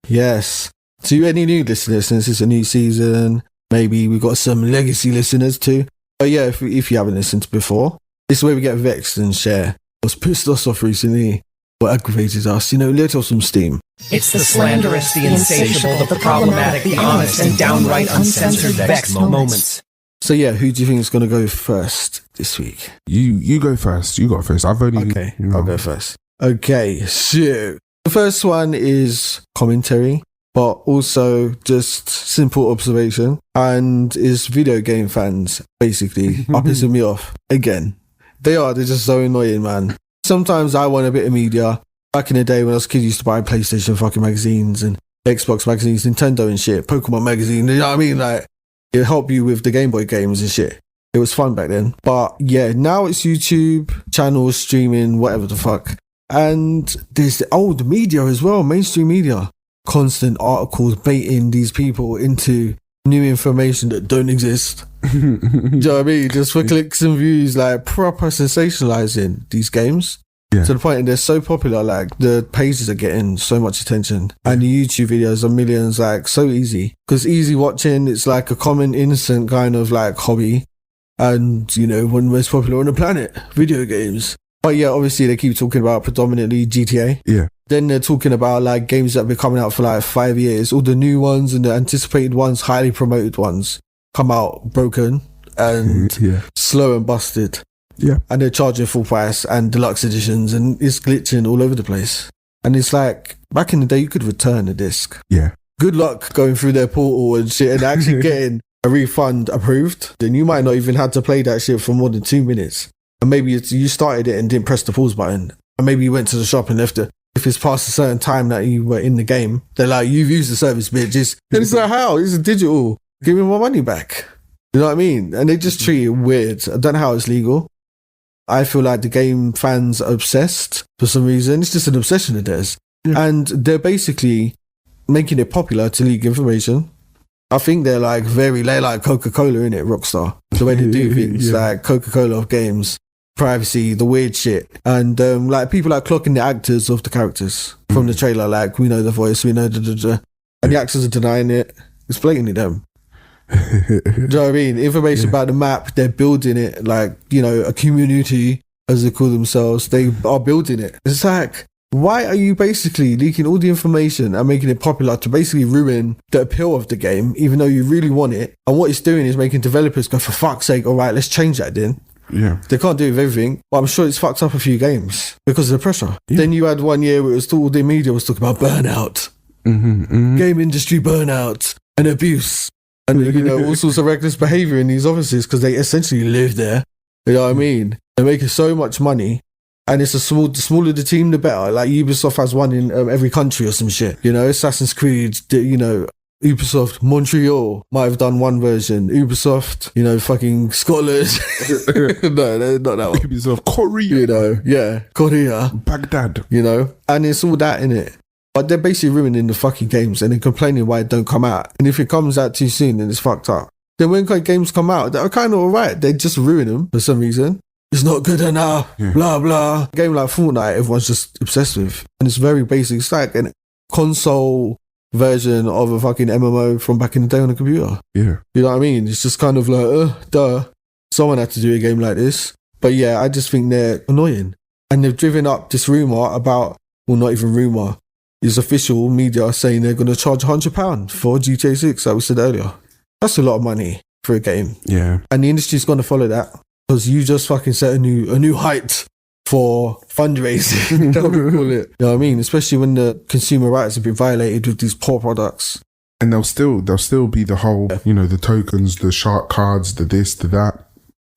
Yes. To any new listeners, since it's a new season, maybe we've got some legacy listeners too. But yeah, if you haven't listened before, this is where we get vexed and share what's pissed us off recently, what aggravated us, let off some steam. It's the slanderous, the insatiable, the problematic, the honest, and downright uncensored vexed moments. So yeah, who do you think is going to go first this week? You go first. You got first. Okay, I'll go first. Okay, so the first one is commentary, but also just simple observation, and is video game fans basically are pissing me off again. They're just so annoying, man. Sometimes I want a bit of media. Back in the day when I was a kid, I used to buy PlayStation fucking magazines and Xbox magazines, Nintendo and shit, Pokemon magazine, you know what I mean? Like, it'll help you with the Game Boy games and shit. It was fun back then. But yeah, now it's YouTube, channels, streaming, whatever the fuck. And there's the media as well, mainstream media. Constant articles baiting these people into new information that don't exist. Do you know what I mean? Just for clicks and views, like proper sensationalizing these games. Yeah. To the point they're so popular, like the pages are getting so much attention and the YouTube videos are millions, like so easy. Because easy watching, it's like a common, innocent kind of like hobby. And, one of the most popular on the planet, video games. But yeah, obviously they keep talking about predominantly GTA. Yeah. Then they're talking about like games that have been coming out for like 5 years. All the new ones and the anticipated ones, highly promoted ones, come out broken and slow and busted. Yeah. And they're charging full price and deluxe editions and it's glitching all over the place. And it's like, back in the day, you could return a disc. Yeah. good luck going through their portal and shit and actually getting a refund approved. Then you might not even have to play that shit for more than 2 minutes. And maybe you started it and didn't press the pause button. And maybe you went to the shop and left it. If it's past a certain time that you were in the game, they're like, you've used the service, bitch. It's like, how? It's digital. Give me my money back. You know what I mean? And they just treat it weird. I don't know how it's legal. I feel like the game fans are obsessed for some reason. It's just an obsession of theirs. Yeah. And they're basically making it popular to leak information. I think they're like Coca-Cola, innit, Rockstar. The way they do things, like Coca-Cola of games, privacy, the weird shit. And like people are clocking the actors of the characters from the trailer. Like, we know the voice, we know and the actors are denying it. It's blatantly them. Do you know what I mean? Information about the map, they're building it like, you know, a community, as they call themselves. They are building it. It's like, why are you basically leaking all the information and making it popular to basically ruin the appeal of the game, even though you really want it? And what it's doing is making developers go, for fuck's sake, all right, let's change that then. Yeah. They can't do it with everything, but I'm sure it's fucked up a few games because of the pressure. Yeah. Then you had 1 year where it was all the media was talking about burnout, game industry burnout and abuse. And, you know, all sorts of reckless behavior in these offices because they essentially live there. You know what I mean? They're making so much money. And it's the smaller the team, the better. Like Ubisoft has one in every country or some shit. You know, Assassin's Creed, you know, Ubisoft Montreal might have done one version. Ubisoft, you know, fucking Scotland. No, they're not that one. Ubisoft Korea. You know, yeah, Korea. Baghdad. You know, and it's all that in it. But they're basically ruining the fucking games and then complaining why it don't come out. And if it comes out too soon, then it's fucked up. Then when games come out, they're kind of alright. They just ruin them for some reason. It's not good enough, blah, blah. A game like Fortnite, everyone's just obsessed with. And it's very basic. It's like a console version of a fucking MMO from back in the day on a computer. Yeah. You know what I mean? It's just kind of like, duh. Someone had to do a game like this. But yeah, I just think they're annoying. And they've driven up this rumour about, well, not even rumour. It's official media saying they're going to charge £100 for GTA 6, like we said earlier. That's a lot of money for a game. Yeah. And the industry's going to follow that. Because you just fucking set a new height for fundraising. That's what we call it. You know what I mean? Especially when the consumer rights have been violated with these poor products. And they'll still be the whole, you know, the tokens, the shark cards, the this, the that.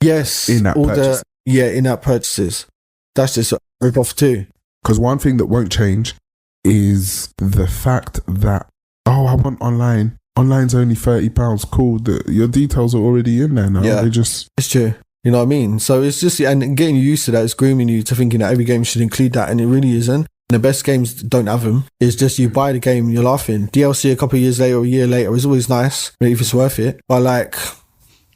Yes. In-app purchases. In-app purchases. That's just a rip-off too. Because one thing that won't change is the fact that, I want online. Online's only £30. Cool. Your details are already in there now. Yeah. It's true. You know what I mean? So it's just, and getting you used to that, it's grooming you to thinking that every game should include that, and it really isn't. And the best games don't have them. It's just you buy the game and you're laughing. DLC a couple of years later or a year later is always nice, if it's worth it. But like,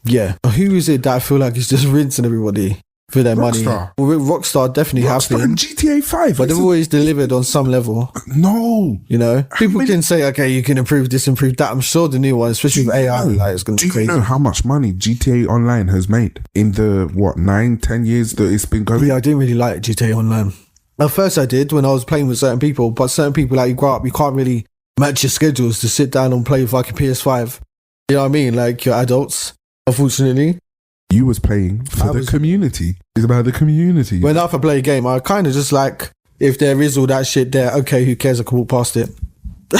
yeah. Who is it that I feel like is just rinsing everybody for their Rockstar. money? Well, Rockstar definitely have been. And GTA 5. But they've always delivered on some level. No. You know? People can say, okay, you can improve this, improve that. I'm sure the new one, especially with AI, it's going to be crazy. Do you know how much money GTA Online has made in the, 9-10 years that it's been going? Yeah, I didn't really like GTA Online. At first I did when I was playing with certain people, but certain people, like, you grow up, you can't really match your schedules to sit down and play fucking PS5. You know what I mean? Like, you're adults, unfortunately. You was playing for the community. It's about the community. When I play a game, I kind of just like, if there is all that shit there, okay, who cares? I can walk past it. Do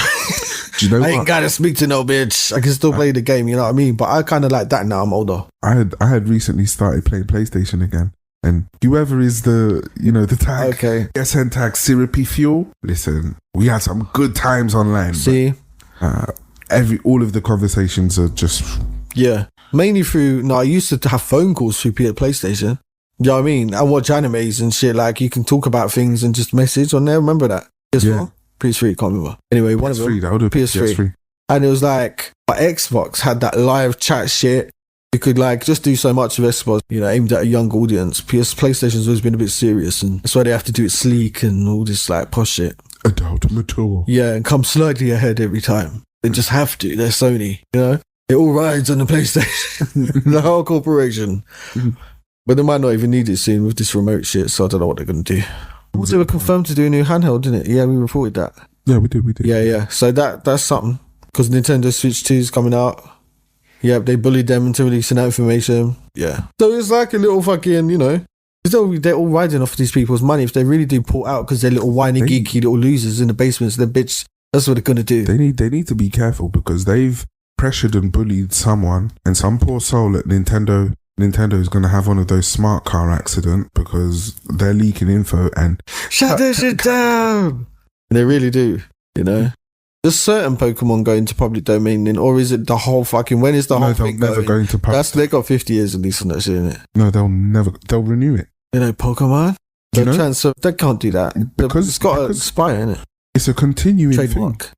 you know I ain't gotta speak to no bitch. I can still play the game, you know what I mean? But I kind of like that now. I'm older. I had recently started playing PlayStation again. And whoever is the tag, SN tag, Syrupy Fuel. Listen, we had some good times online. See? All of the conversations are just... Yeah. Mainly through, I used to have phone calls through PlayStation. You know what I mean? I watch animes and shit, like you can talk about things and just message on there. Remember that? PS4? Yeah. PS3, can't remember. Anyway, one of them. PS3. And it was like, Xbox had that live chat shit. You could like just do so much with Xbox, aimed at a young audience. PlayStation's always been a bit serious, and that's why they have to do it sleek and all this like posh shit. Adult, mature. Yeah, and come slightly ahead every time. They just have to. They're Sony, It all rides on the PlayStation. The whole corporation. But they might not even need it soon with this remote shit, so I don't know what they're going to do. They were confirmed to do a new handheld, didn't it? Yeah, we reported that. Yeah, we did. Yeah. So that's something. Because Nintendo Switch 2 is coming out. Yeah, they bullied them into releasing that information. Yeah. So it's like a little fucking, they're all riding off these people's money if they really do pull out because they're little whiny, geeky little losers in the basements. They're bitch That's what they're gonna do. They need to be careful because they've pressured and bullied someone, and some poor soul at Nintendo is going to have one of those smart car accident because they're leaking info and shut this shit down. They really do, you know. Does certain Pokemon go into public domain, or is it the whole fucking? When is the whole thing never go into public? They got 50 years at least on that shit, isn't it? No, they'll renew it. You know, Pokemon. You know? Transfer. They can't do that because it's got to expire, isn't it? It's a continuing trademark. Thing.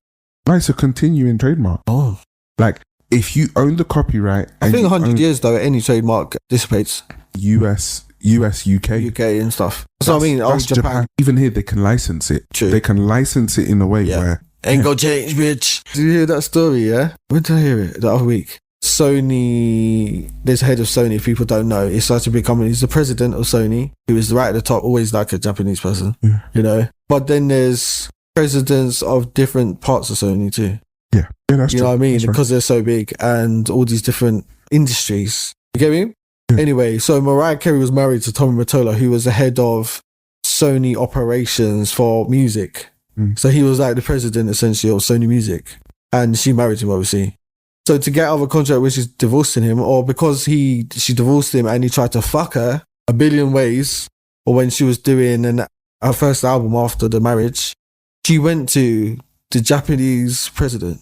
No, it's a continuing trademark. Oh, like if you own the copyright, I think 100 years though, any trademark dissipates. US, UK and stuff. So I mean, that's Japan. Even here, they can license it. True. They can license it in a way where ain't gonna change, bitch. Did you hear that story? Yeah, when did I hear it? The other week. Sony, there's a head of Sony, if people don't know, it's such a big company. He's the president of Sony, who is right at the top, always like a Japanese person, you know. But then there's presidents of different parts of Sony too. Yeah, that's you true. know what I mean? That's because they're so big and all these different industries. You get me? Yeah. Anyway, so Mariah Carey was married to Tommy Mottola, who was the head of Sony operations for music. So he was like the president essentially of Sony Music, and she married him obviously. So to get out of a contract where she's divorcing him, or because she divorced him and he tried to fuck her a billion ways, or when she was doing her first album after the marriage, she went to the Japanese president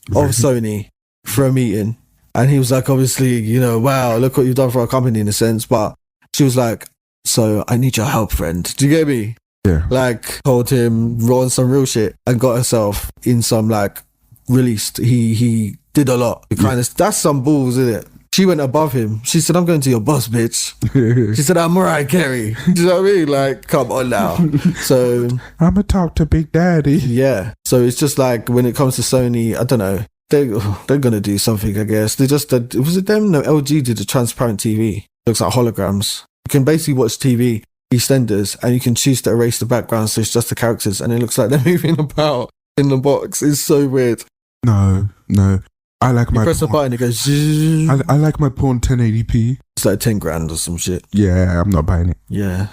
of Sony for a meeting. And he was like, obviously, you know, wow, look what you've done for our company in a sense. But she was like, so I need your help, friend. Do you get me? Yeah. Like, told him, on some real shit and got herself in some, like, released. He did a lot. Kind of, that's some balls, isn't it? She went above him. She said, I'm going to your boss, bitch. She said, I'm Mariah Carey. Do you know what I mean? Like, come on now. So I'm going to talk to Big Daddy. Yeah. So it's just like, when it comes to Sony, I don't know. They're going to do something, I guess. They just did, was it them? No, LG did a transparent TV. Looks like holograms. You can basically watch TV, EastEnders, and you can choose to erase the background so it's just the characters, and it looks like they're moving about in the box. It's so weird. No. I like my press a button, it goes. I like my porn 1080p. It's like 10 grand or some shit. Yeah, I'm not buying it. Yeah.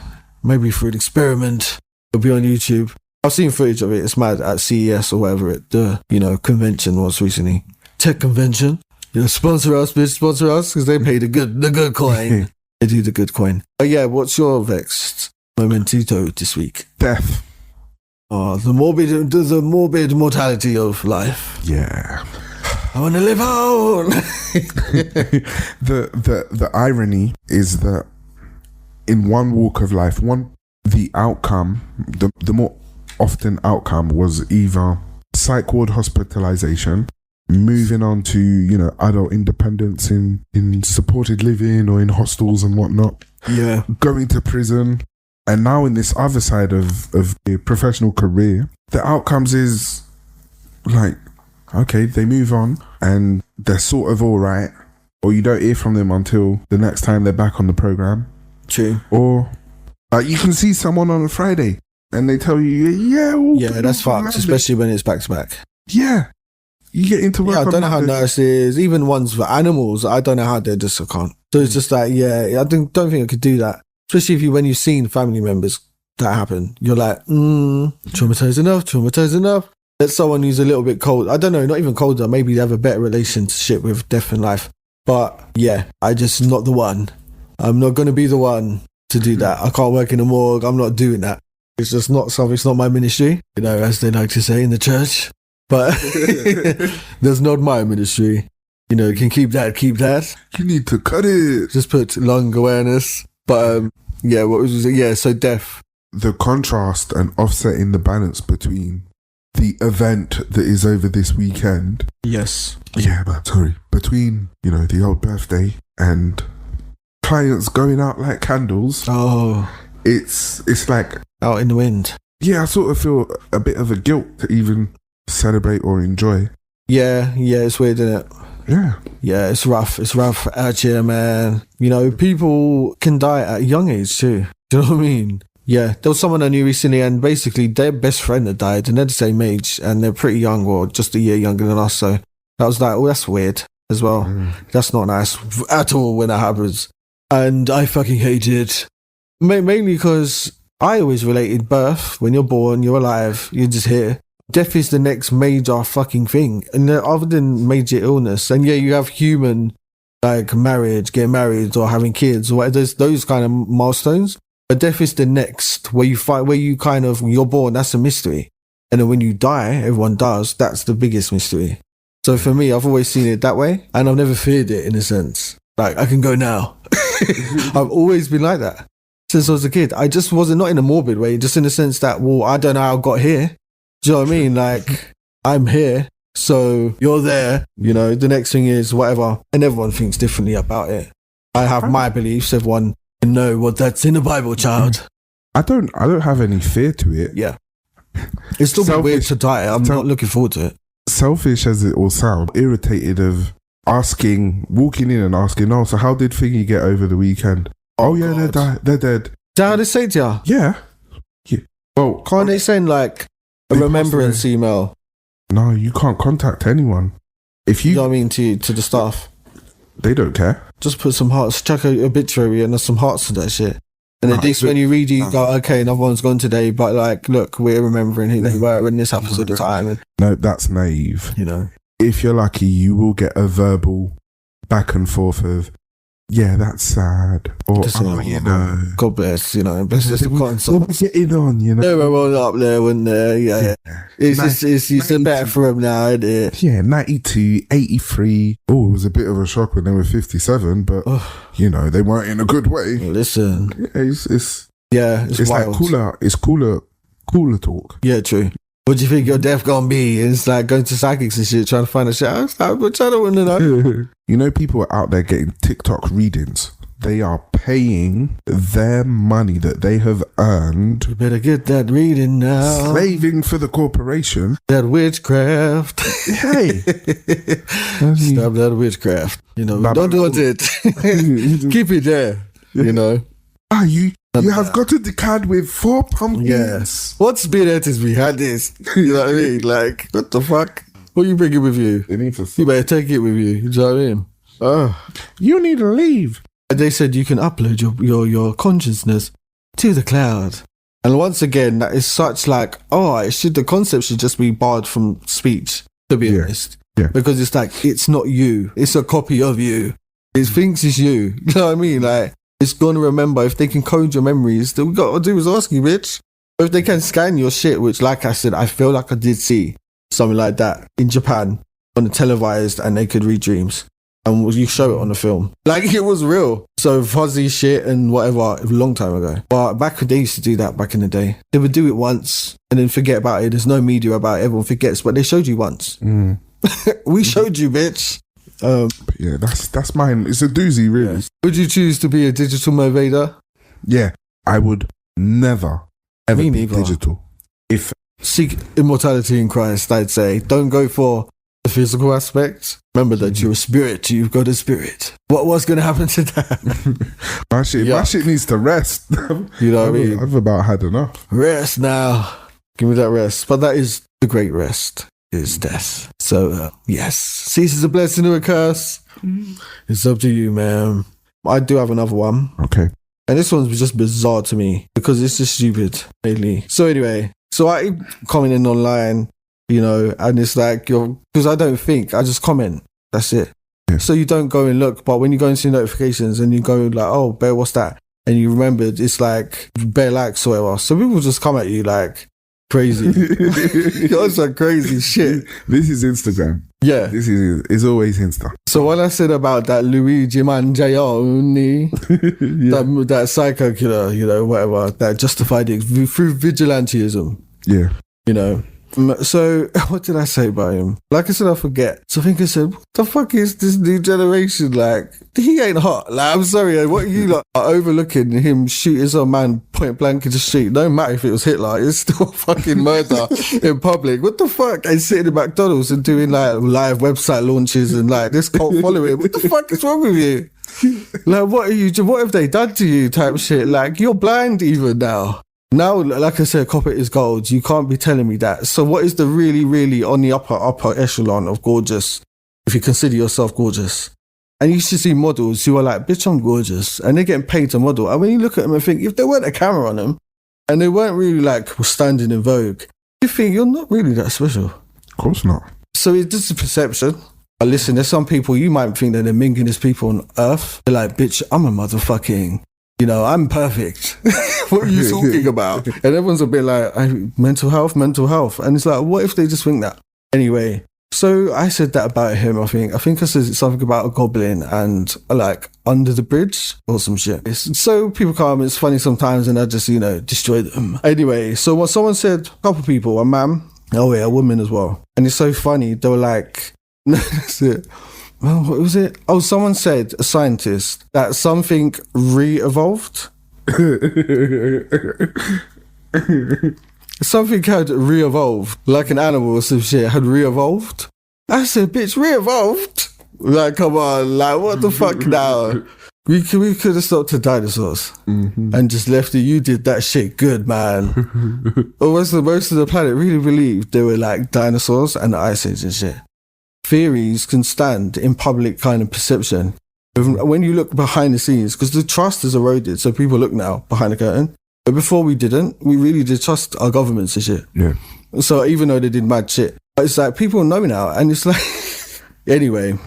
Maybe for an experiment. It'll be on YouTube. I've seen footage of it. It's mad at CES or whatever the convention was recently. Tech convention. Sponsor us, bitch. Sponsor us because they pay the good coin. They do the good coin. But yeah, what's your vexed momentito this week? Death. Oh, the morbid mortality of life. Yeah. I want to live on. The irony is that in one walk of life, the outcome, the more often outcome was either psych ward hospitalization, moving on to, adult independence in supported living or in hostels and whatnot. Yeah. Going to prison. And now in this other side of a professional career, the outcomes is like, okay, they move on and they're sort of all right. Or you don't hear from them until the next time they're back on the program. True. Or you can see someone on a Friday and they tell you, that's fucked, especially when it's back to back. Yeah. You get into work. Yeah, I don't know how nurses, even ones for animals, I don't know how they just can't. So it's just like, I don't think I could do that. Especially when you've seen family members that happen. You're like, traumatized enough. Let someone who's a little bit cold, I don't know, not even colder, maybe they have a better relationship with death and life. But yeah, I just not the one. I'm not going to be the one to do that. I can't work in a morgue. I'm not doing that. It's just not something, it's not my ministry, as they like to say in the church. But that's not my ministry. You can keep that. You need to cut it. Just put lung awareness. But what was it? Yeah, so death. The contrast and offsetting the balance between the event that is over this weekend. Yes. Yeah, man, sorry. Between, the old birthday and clients going out like candles. Oh. It's like... out in the wind. Yeah, I sort of feel a bit of a guilt to even celebrate or enjoy. Yeah, it's weird, isn't it? Yeah, it's rough. It's rough out here, man. People can die at a young age too. Do you know what I mean? Yeah, there was someone I knew recently and basically their best friend had died and they're the same age and they're pretty young or just a year younger than us. So that was like, that's weird as well. That's not nice at all when that happens. And I fucking hate it. Mainly because I always related birth. When you're born, you're alive, you're just here. death is the next major fucking thing. And other than major illness, and yeah, you have human, like marriage, getting married or having kids or whatever, there's those kind of milestones. But death is the next, where you fight, where you kind of, you're born, that's a mystery. And then when you die, everyone does, that's the biggest mystery. So for me, I've always seen it that way, and I've never feared it in a sense. Like, I can go now. I've always been like that since I was a kid. I just wasn't, not in a morbid way, just in the sense that, well, I don't know how I got here. Do you know what I mean? Like, I'm here, so you're there, you know, the next thing is whatever. And everyone thinks differently about it. I have my beliefs, everyone can know what that's in the Bible, child. I don't have any fear to it. Yeah. It's still weird to die. I'm not looking forward to it. Selfish as it all sounds, irritated of walking in and asking, oh, so how did Thingy get over the weekend? Oh yeah, they're dead. Is that how they say to you? Yeah. Well, can't they send like a remembrance email? No, you can't contact anyone. If you know what I mean, to the staff. They don't care. Just put some hearts, chuck a obituary and there's some hearts to that shit. And at least when you read, you go, okay, another one's gone today, but like, look, we're remembering who they were when this happens all the time. And, no, that's naive. You know, if you're lucky, you will get a verbal back and forth of, yeah, that's sad. Or, you know. God bless, you know. Bless the we'll be getting on, you know. They were all up there, weren't they? Yeah. It's better for them now, isn't it? Yeah, 92, 83. Oh, it was a bit of a shock when they were 57, but, you know, they weren't in a good way. Listen. Yeah, it's wild. Like cooler talk. Yeah, true. What do you think your death gonna be? It's like going to psychics and shit, trying to find a shit. Which I don't want to know. You know, people are out there getting TikTok readings. They are paying their money that they have earned. You better get that reading now. Slaving for the corporation. That witchcraft. Hey. Stop that witchcraft. You know, don't do it. Keep it there. You know. You have got a decad with 4 pumpkins. Yes. What spirit is behind this? You know what I mean? Like, what the fuck? What are you bringing with you? You better take it with you. You know what I mean? You need to leave. They said you can upload your consciousness to the cloud. And once again, that is such like, the concept should just be barred from speech, to be honest. Yeah. Because it's like, it's not you. It's a copy of you. It thinks it's you. You know what I mean? Like, it's going to remember. If they can code your memories, all we got to do is ask you, bitch. Or if they can scan your shit, which, like I said, I feel like I did see something like that in Japan on the televised, and they could read dreams. And you show it on the film. Like, it was real. So fuzzy shit and whatever, a long time ago. But they used to do that back in the day. They would do it once and then forget about it. There's no media about it. Everyone forgets. But they showed you once. We showed you, bitch. Yeah, that's mine. It's a doozy, really. Yeah. Would you choose to be a digital Moe Vader? Yeah, I would never, ever be digital. Seek immortality in Christ, I'd say. Don't go for the physical aspect. Remember that you're a spirit. You've got a spirit. What's going to happen to that? my shit needs to rest. You know what I mean? I've about had enough. Rest now. Give me that rest. But that is the great rest. Is death. So, yes. Cease is a blessing or a curse. It's up to you, man. I do have another one. Okay. And this one's just bizarre to me because it's just stupid, lately. So anyway, I commenting online, you know, and it's like, because I don't think, I just comment. That's it. Yeah. So you don't go and look, but when you go and see notifications and you go like, oh, Bear, what's that? And you remember it's like Bear likes or whatever. So people just come at you like, crazy. That's like crazy shit. This is Instagram. Yeah. This is always Insta. So what I said about that Luigi Mangione, that psycho killer, you know, whatever, that justified it through vigilantism. Yeah. You know. So what did I say about him? Like I said, I forget. So I think I said, what the fuck is this new generation like? He ain't hot. Like, I'm sorry, what you like are overlooking him shooting some man point blank in the street? No matter if it was Hitler, it's still fucking murder in public. What the fuck? And sitting in McDonald's and doing like live website launches and like this cult following. What the fuck is wrong with you? Like, what have they done to you type shit? Like, you're blind even now. Now, like I said, copper is gold. You can't be telling me that. So what is the really, really on the upper echelon of gorgeous, if you consider yourself gorgeous? And you should see models who are like, bitch, I'm gorgeous. And they're getting paid to model. And when you look at them and think, if there weren't a camera on them, and they weren't really like standing in vogue, You think you're not really that special. Of course not. So it's just a perception. But listen, there's some people you might think that they're mingingest people on earth. They're like, bitch, I'm a motherfucking, I'm perfect. What are you talking about? And everyone's a bit like, mental health. And it's like, what if they just think that? Anyway, so I said that about him, I think. I said something about a goblin and like under the bridge or some shit. So people come, it's funny sometimes and I just, destroy them. Anyway, so what someone said, a couple people, a man, a woman as well. And it's so funny, they were like, no, that's it. Well, what was it? Oh, someone said, a scientist, that something re-evolved. Something had re-evolved, like an animal or some shit had re-evolved. I said, bitch, re-evolved? Like, come on, like, what the fuck now? We could have stopped the dinosaurs and just left it. You did that shit good, man. Or was the most of the planet really believed they were like dinosaurs and the Ice Age and shit? Theories can stand in public kind of perception. When you look behind the scenes, because the trust is eroded, so people look now behind the curtain. But before we really did trust our governments and shit. Yeah. So even though they did mad shit, but it's like people know now, and it's like, anyway.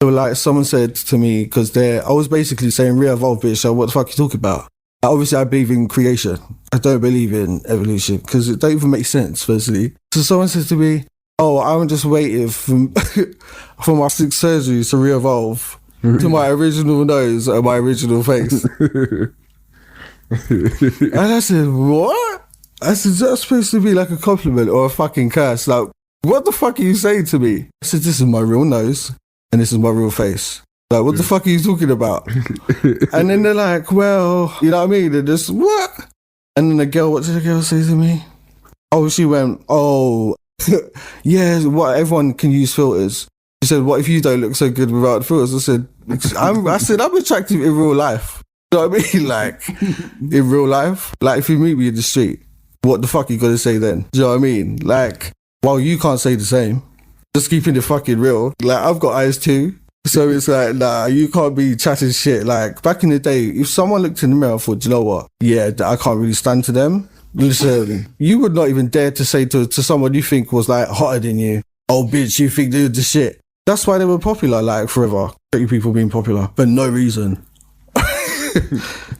So like someone said to me, because I was basically saying re-evolve, bitch, so what the fuck are you talking about? Obviously I believe in creation. I don't believe in evolution, because it don't even make sense, firstly. So someone said to me, I'm just waiting for my 6 surgeries to re-evolve to my original nose and my original face. And I said, what? I said, that's supposed to be like a compliment or a fucking curse. Like, what the fuck are you saying to me? I said, this is my real nose and this is my real face. Like, what the fuck are you talking about? And then they're like, well, you know what I mean? They're just, what? And then what did the girl say to me? Oh, she went, yeah, what, everyone can use filters. She said, what if you don't look so good without filters? I said, I'm attractive in real life. You know what I mean? Like, in real life, like if you meet me in the street, what the fuck you gonna say then? Do you know what I mean? Like, well, you can't say the same. Just keeping it fucking real. Like, I've got eyes too. So it's like, nah, you can't be chatting shit. Like, back in the day, if someone looked in the mirror and thought, do you know what? Yeah, I can't really stand to them. Listen, you would not even dare to say to someone you think was like hotter than you, oh bitch, you think they're the shit. That's why they were popular, like forever. People being popular for no reason.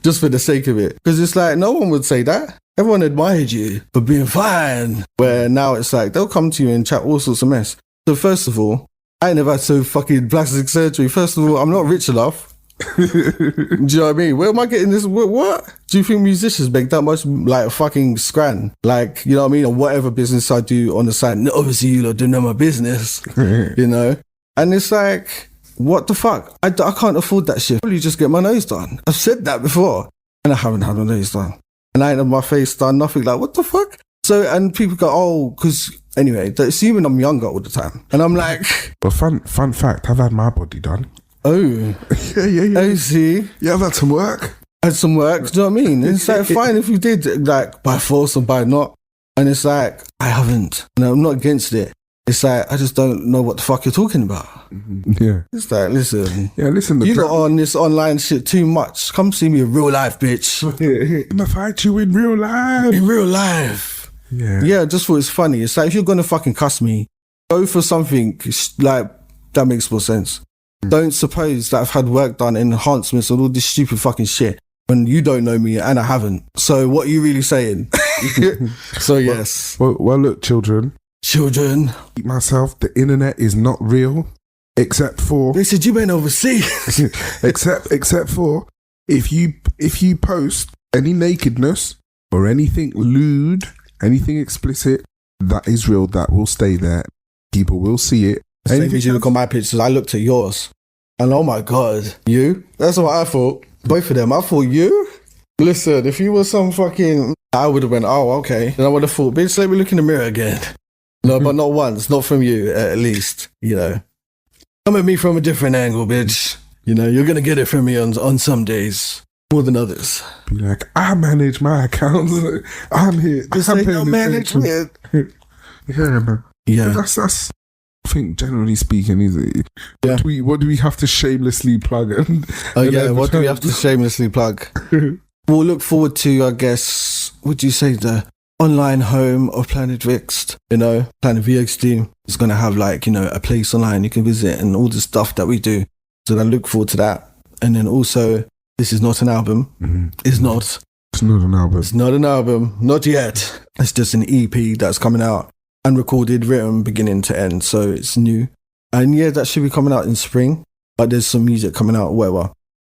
Just for the sake of it. Because it's like, no one would say that. Everyone admired you for being fine. Where now it's like, they'll come to you and chat all sorts of mess. So first of all, I ain't never had so fucking plastic surgery. First of all, I'm not rich enough. Do you know what I mean? Where am I getting this? What? Do you think musicians make that much like fucking scran? Like, you know what I mean? Or whatever business I do on the side. No, obviously you lot don't know my business, you know? And it's like, what the fuck? I can't afford that shit. Probably just get my nose done. I've said that before. And I haven't had my nose done. And I ain't had my face done, nothing. Like, what the fuck? So, and people go, because anyway, they're assuming I'm younger all the time. And I'm like... But fun fact, I've had my body done. Oh. Yeah. Oh, see? Yeah, I've had some work. Had some work, do you know what I mean? It's like, fine if you did, like, by force or by not. And it's like, I haven't. And I'm not against it. It's like, I just don't know what the fuck you're talking about. Yeah. It's like, listen. Yeah, listen. You got on this online shit too much. Come see me in real life, bitch. I'm gonna fight you in real life. In real life. Yeah. Yeah, just thought it's funny. It's like, if you're gonna fucking cuss me, go for something like that makes more sense. Don't suppose that I've had work done, enhancements and all this stupid fucking shit when you don't know me and I haven't. So what are you really saying? So yes. Well, look, children. Myself, the internet is not real, except for... They said you went overseas. except for if you post any nakedness or anything lewd, anything explicit, that is real, that will stay there. People will see it. Same as you look on my pictures, I looked at yours. And oh my God, you? That's what I thought. Both of them. I thought, you? Listen, if you were some fucking... I would have went, oh, okay. Then I would have thought, bitch, let me look in the mirror again. No, but not once. Not from you, at least. You know. Come at me from a different angle, bitch. You know, you're going to get it from me on some days. More than others. Be like, I manage my accounts. I'm here. This ain't no management. Yeah, man. Yeah. That's I think, generally speaking, is it? Yeah. What do we have to shamelessly plug? What do we have to shamelessly plug? We'll look forward to, I guess, what do you say, the online home of Planet Vexxed. You know, Planet VXD is going to have like, you know, a place online you can visit and all the stuff that we do. So I look forward to that. And then also, this is not an album. Mm-hmm. It's not. It's not an album. It's not an album. Not yet. It's just an EP that's coming out. Unrecorded, written beginning to end. So it's new. And yeah, that should be coming out in spring. But there's some music coming out, whatever.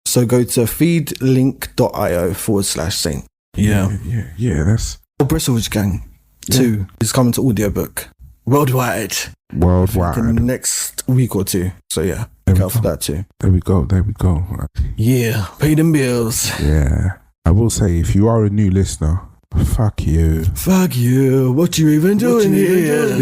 So go to feedlink.io/Saint. Yeah. That's Bristolwich Gang 2 is coming to audiobook worldwide in the next week or two. So yeah, look out for that too. There we go. Yeah, pay them bills. Yeah. I will say, if you are a new listener, fuck you. Fuck you. What you even doing here?